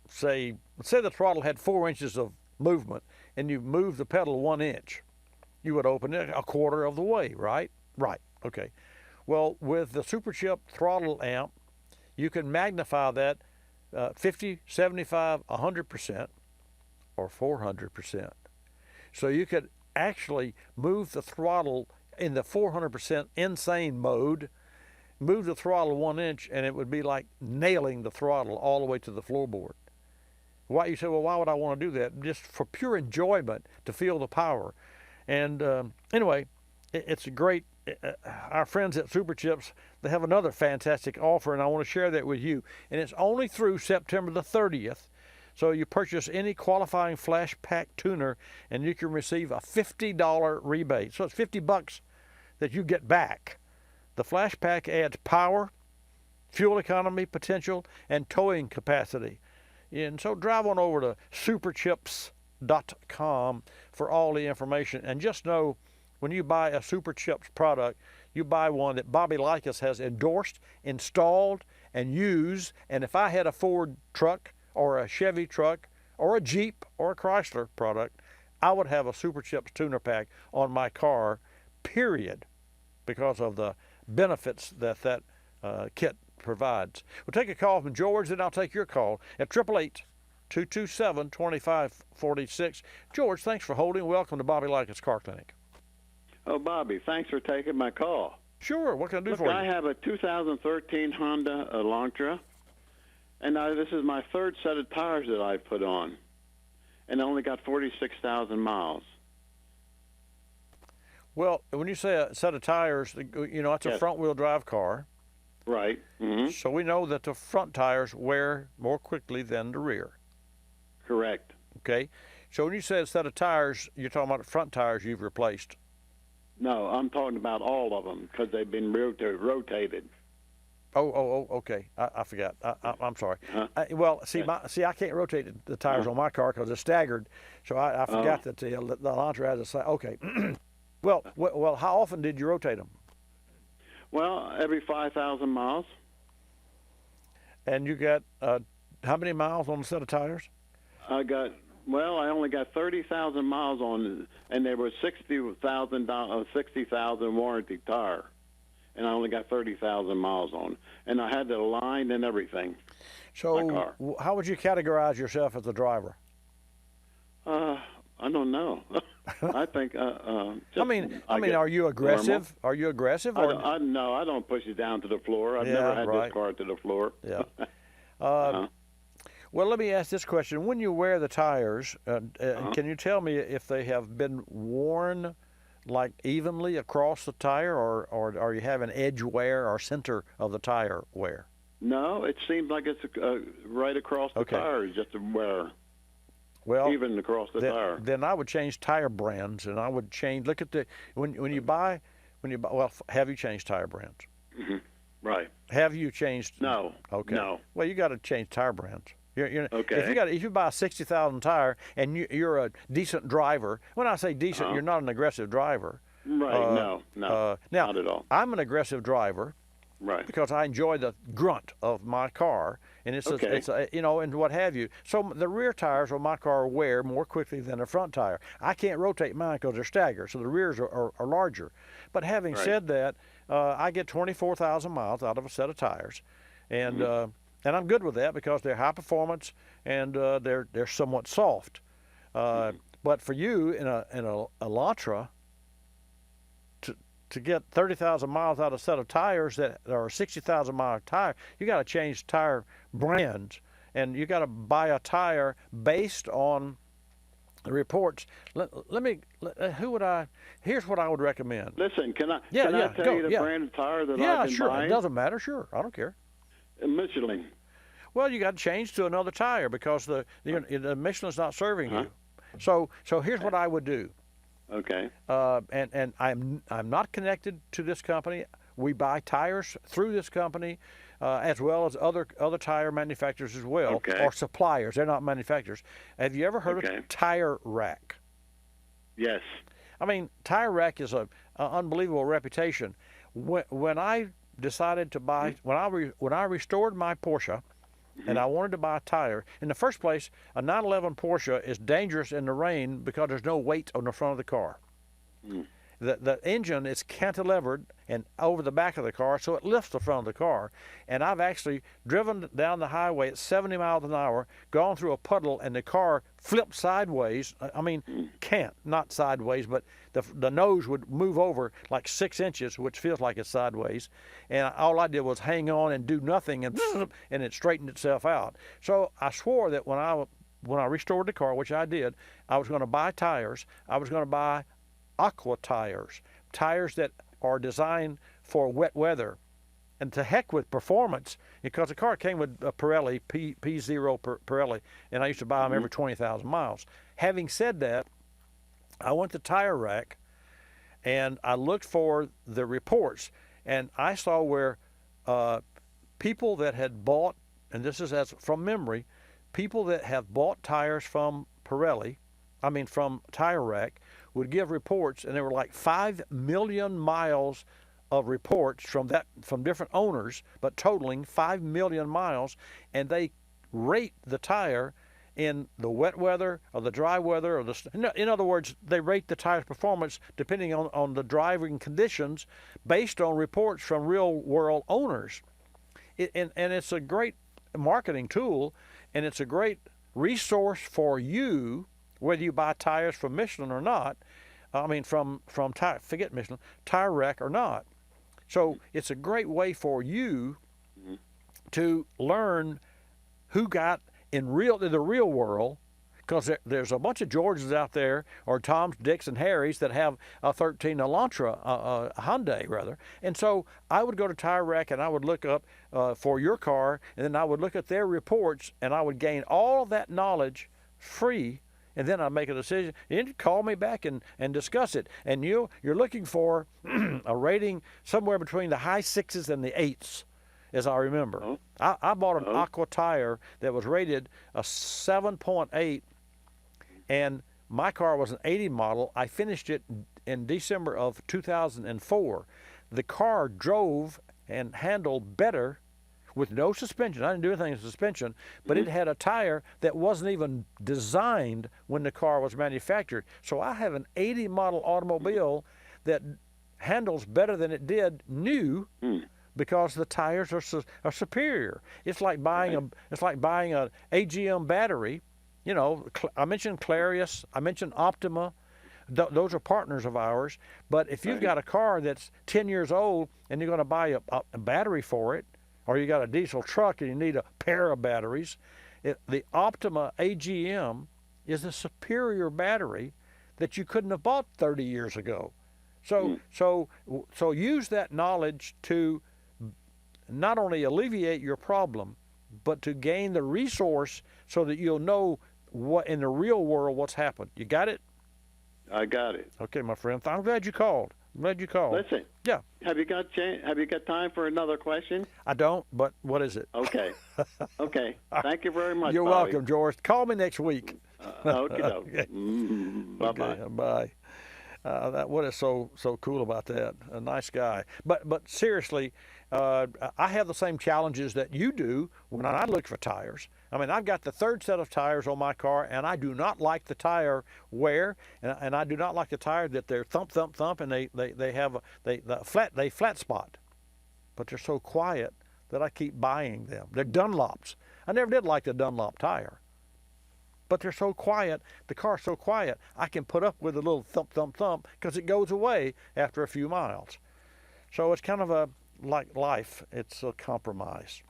say the throttle had 4 inches of movement and you move the pedal 1 inch, you would open it a quarter of the way, right? Right, okay. Well, with the Super Chip throttle amp, you can magnify that 50, 75, 100%, or 400%. So you could actually move the throttle in the 400% insane mode, move the throttle 1 inch, and it would be like nailing the throttle all the way to the floorboard. Why, you say, well, why would I want to do that? Just for pure enjoyment, to feel the power. And anyway, it's a great, our friends at Super Chips, they have another fantastic offer, and I want to share that with you. And it's only through September the 30th. So you purchase any qualifying flash pack tuner and you can receive a $50 rebate. So it's $50 that you get back. The flash pack adds power, fuel economy potential, and towing capacity. And so drive on over to superchips.com for all the information. And just know, when you buy a Super Chips product, you buy one that Bobby Likis has endorsed, installed, and used. And if I had a Ford truck or a Chevy truck or a Jeep or a Chrysler product, I would have a Super Chips tuner pack on my car, period, because of the benefits that kit provides. We'll take a call from George, then I'll take your call at 888-227-2546. George, thanks for holding. Welcome to Bobby Likis Car Clinic. Oh, Bobby, thanks for taking my call. Sure, what can I do Look, for you? I have a 2013 Honda Elantra, and this is my third set of tires that I've put on, and I only got 46,000 miles. Well, when you say a set of tires, it's a front-wheel drive car. Right. Mm-hmm. So we know that the front tires wear more quickly than the rear. Correct. Okay. So when you say a set of tires, you're talking about the front tires you've replaced. No, I'm talking about all of them because they've been rotated. Oh, okay. I forgot. I'm sorry. Huh? I can't rotate the tires on my car because they're staggered. So I forgot that the Elantra has a side. Okay. well, how often did you rotate them? Well, every 5,000 miles. And you got how many miles on a set of tires? I only got 30,000 miles on, and there were 60,000 warranty tire, and I only got 30,000 miles on, and I had it aligned and everything. So, my car. How would you categorize yourself as a driver? I don't know. I think. Are you aggressive? Normal. Are you aggressive? No, I don't push it down to the floor. I've never had this car to the floor. Yeah. Well, let me ask this question: when you wear the tires, can you tell me if they have been worn like evenly across the tire, or are you having edge wear or center of the tire wear? No, it seems like it's right across the tire, just a wear. Well, even across the tire. Then I would change tire brands, and I would change. Look at when you buy. Well, have you changed tire brands? Mm-hmm. Right. Have you changed? No. Okay. No. Well, you got to change tire brands. Okay. If you buy a 60,000 tire and you're a decent driver, when I say decent, you're not an aggressive driver. Right. No, now, not at all. I'm an aggressive driver. Right. Because I enjoy the grunt of my car, and it's and what have you. So the rear tires on my car wear more quickly than the front tire. I can't rotate mine because they're staggered, so the rears are larger. But having said that, I get 24,000 miles out of a set of tires, and I'm good with that because they're high performance and they're somewhat soft. But for you in a Elantra, to get 30,000 miles out of a set of tires that are 60,000 mile tire, you got to change tire brands, and you got to buy a tire based on the reports. Here's what I would recommend. Listen, can I tell you the brand of tire that I've been sure. buying? It doesn't matter. Sure, I don't care. Michelin. Well, you got to change to another tire because the Michelin's not serving you. So here's what I would do. Okay. And I'm not connected to this company. We buy tires through this company, as well as other tire manufacturers as well, or suppliers. They're not manufacturers. Have you ever heard of Tire Rack? Yes. I mean, Tire Rack is an unbelievable reputation. When I decided to buy, when I restored my Porsche, and I wanted to buy a tire. In the first place, a 911 Porsche is dangerous in the rain because there's no weight on the front of the car. The engine is cantilevered and over the back of the car, so it lifts the front of the car. And I've actually driven down the highway at 70 miles an hour, gone through a puddle, and the car flipped sideways. I mean, not sideways, but the nose would move over like 6 inches, which feels like it's sideways. And all I did was hang on and do nothing, and it straightened itself out. So I swore that when I restored the car, which I did, I was going to buy tires. I was going to buy aqua tires that are designed for wet weather, and to heck with performance, because the car came with a Pirelli P0 Pirelli, and I used to buy them every 20,000 miles. Having said that, I went to Tire Rack and I looked for the reports, and I saw where people that had bought, and this is from memory, people that have bought tires from from Tire Rack would give reports, and there were like 5 million miles of reports from different owners, but totaling 5 million miles, and they rate the tire in the wet weather or the dry weather, or in other words, they rate the tire's performance depending on the driving conditions based on reports from real world owners. And it's a great marketing tool, and it's a great resource for you, whether you buy tires from Michelin or not. I mean, from forget Michelin, Tire Rack or not. So it's a great way for you to learn who got in the real world, because there's a bunch of Georges out there, or Toms, Dicks, and Harrys that have a 13 Elantra, a Hyundai rather. And so I would go to Tire Rack and I would look up for your car, and then I would look at their reports, and I would gain all that knowledge free, and then I'd make a decision. You call me back and discuss it. And you're looking for a rating somewhere between the high 6s and the 8s. As I remember. I bought an Aqua tire that was rated a 7.8, and my car was an 80 model. I finished it in December of 2004. The car drove and handled better with no suspension. I didn't do anything with suspension, but it had a tire that wasn't even designed when the car was manufactured. So I have an 80 model automobile that handles better than it did new, because the tires are superior. It's like buying an AGM battery. You know, I mentioned Clarius, I mentioned Optima. Those are partners of ours. But if you've got a car that's 10 years old and you're going to buy a battery for it, or you got a diesel truck and you need a pair of batteries, the Optima AGM is a superior battery that you couldn't have bought 30 years ago. So use that knowledge to not only alleviate your problem, but to gain the resource so that you'll know what in the real world what's happened. You got it? I got it. Okay, my friend. I'm glad you called. Listen. Yeah. Have you got time for another question? I don't, but what is it? Okay. Okay. Thank you very much. You're Bobby. welcome, George. Call me next week. Okay. Bye-bye. Okay, bye. What is so cool about that? A nice guy. But seriously, I have the same challenges that you do when I look for tires. I mean, I've got the third set of tires on my car, and I do not like the tire wear, and I do not like the tire that they're thump, thump, thump, and they flat spot. But they're so quiet that I keep buying them. They're Dunlops. I never did like the Dunlop tire. But they're so quiet, the car's so quiet, I can put up with a little thump, thump, thump, because it goes away after a few miles. So it's kind of like life, it's a compromise.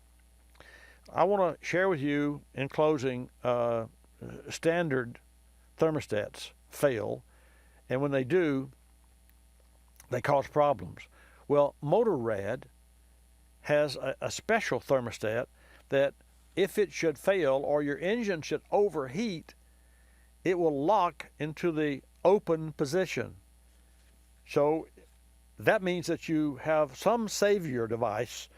I want to share with you, in closing, standard thermostats fail, and when they do, they cause problems. Well, Motorrad has a special thermostat that if it should fail or your engine should overheat, it will lock into the open position. So that means that you have some savior device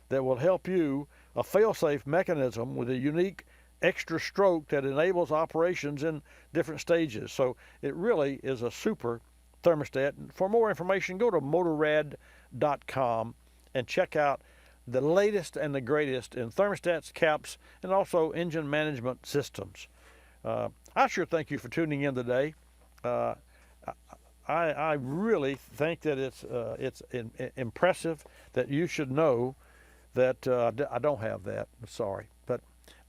that will help you, a fail-safe mechanism with a unique extra stroke that enables operations in different stages. So it really is a super thermostat. For more information, go to motorrad.com and check out the latest and the greatest in thermostats, caps, and also engine management systems. I sure thank you for tuning in today. I really think that it's impressive that you should know that I don't have that. I'm sorry, but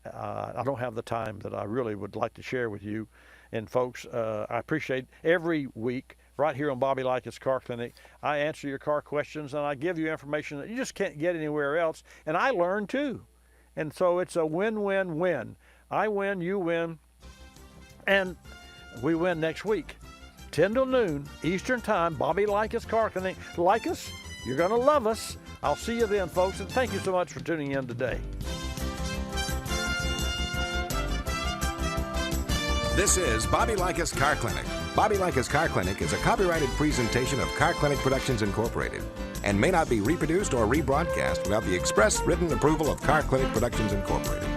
I don't have the time that I really would like to share with you. And folks, I appreciate every week right here on Bobby Likis Car Clinic, I answer your car questions and I give you information that you just can't get anywhere else. And I learn too. And so it's a win-win-win. I win, you win, and we win next week. 10 till noon Eastern Time, Bobby Likis Car Clinic. Like us, you're going to love us. I'll see you then, folks, and thank you so much for tuning in today. This is Bobby Likis Car Clinic. Bobby Likis Car Clinic is a copyrighted presentation of Car Clinic Productions Incorporated and may not be reproduced or rebroadcast without the express written approval of Car Clinic Productions Incorporated.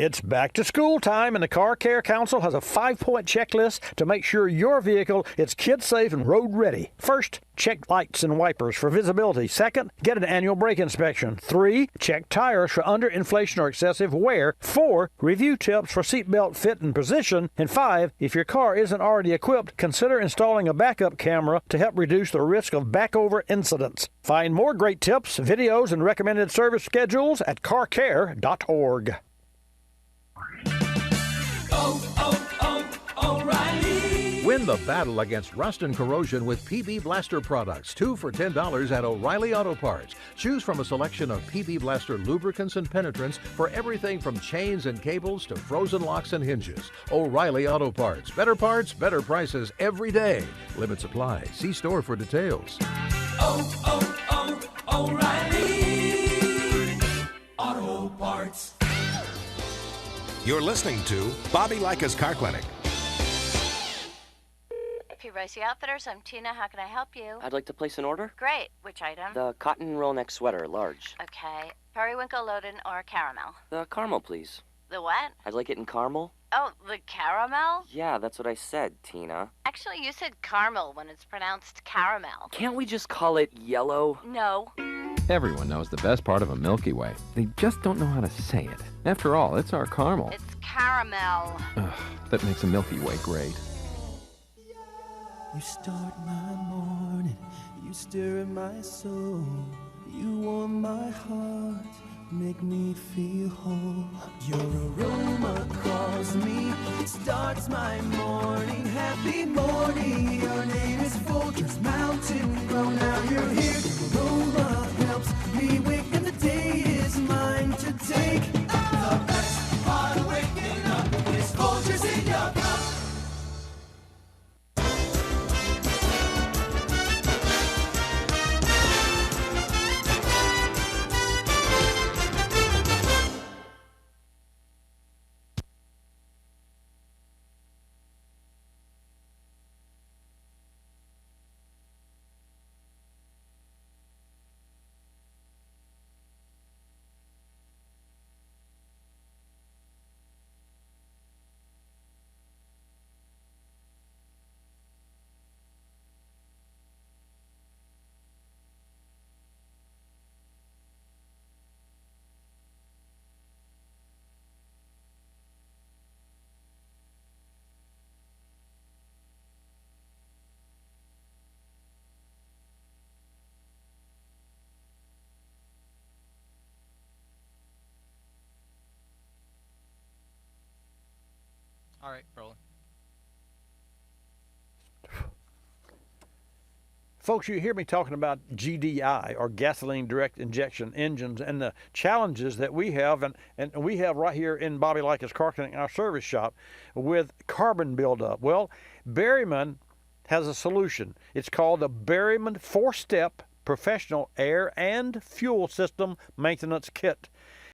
It's back to school time, and the Car Care Council has a 5-point checklist to make sure your vehicle is kid-safe and road-ready. First, check lights and wipers for visibility. Second, get an annual brake inspection. 3, check tires for under-inflation or excessive wear. 4, review tips for seatbelt fit and position. And 5, if your car isn't already equipped, consider installing a backup camera to help reduce the risk of backover incidents. Find more great tips, videos, and recommended service schedules at carcare.org. O'Reilly. Win the battle against rust and corrosion with PB Blaster products. 2 for $10 at O'Reilly Auto Parts. Choose from a selection of PB Blaster lubricants and penetrants for everything from chains and cables to frozen locks and hinges. O'Reilly Auto Parts. Better parts, better prices every day. Limit supply. See store for details. O'Reilly Auto Parts. You're listening to Bobby Likis Car Clinic. P. Ricey Outfitters, I'm Tina. How can I help you? I'd like to place an order. Great. Which item? The cotton roll neck sweater, large. Okay. Periwinkle, Loden, or caramel? The caramel, please. The what? I'd like it in caramel. Oh, the caramel? Yeah, that's what I said, Tina. Actually, you said caramel when it's pronounced caramel. Can't we just call it yellow? No. Everyone knows the best part of a Milky Way. They just don't know how to say it. After all, it's our caramel. It's caramel. Ugh, that makes a Milky Way great. You start my morning, you stir in my soul, you warm my heart, make me feel whole. Your aroma calls me, it starts my morning. Happy morning, your name is Folgers Mountain Grow. Now you're here, your aroma helps me wake, and the day is mine to take. The best part of waking up is Folgers in your cup. All right, rolling. Folks, you hear me talking about GDI, or gasoline direct injection engines, and the challenges that we have, and we have right here in Bobby Likis Car Clinic, our service shop, with carbon buildup. Well, Berryman has a solution. It's called the Berryman 4-Step Professional Air and Fuel System Maintenance Kit.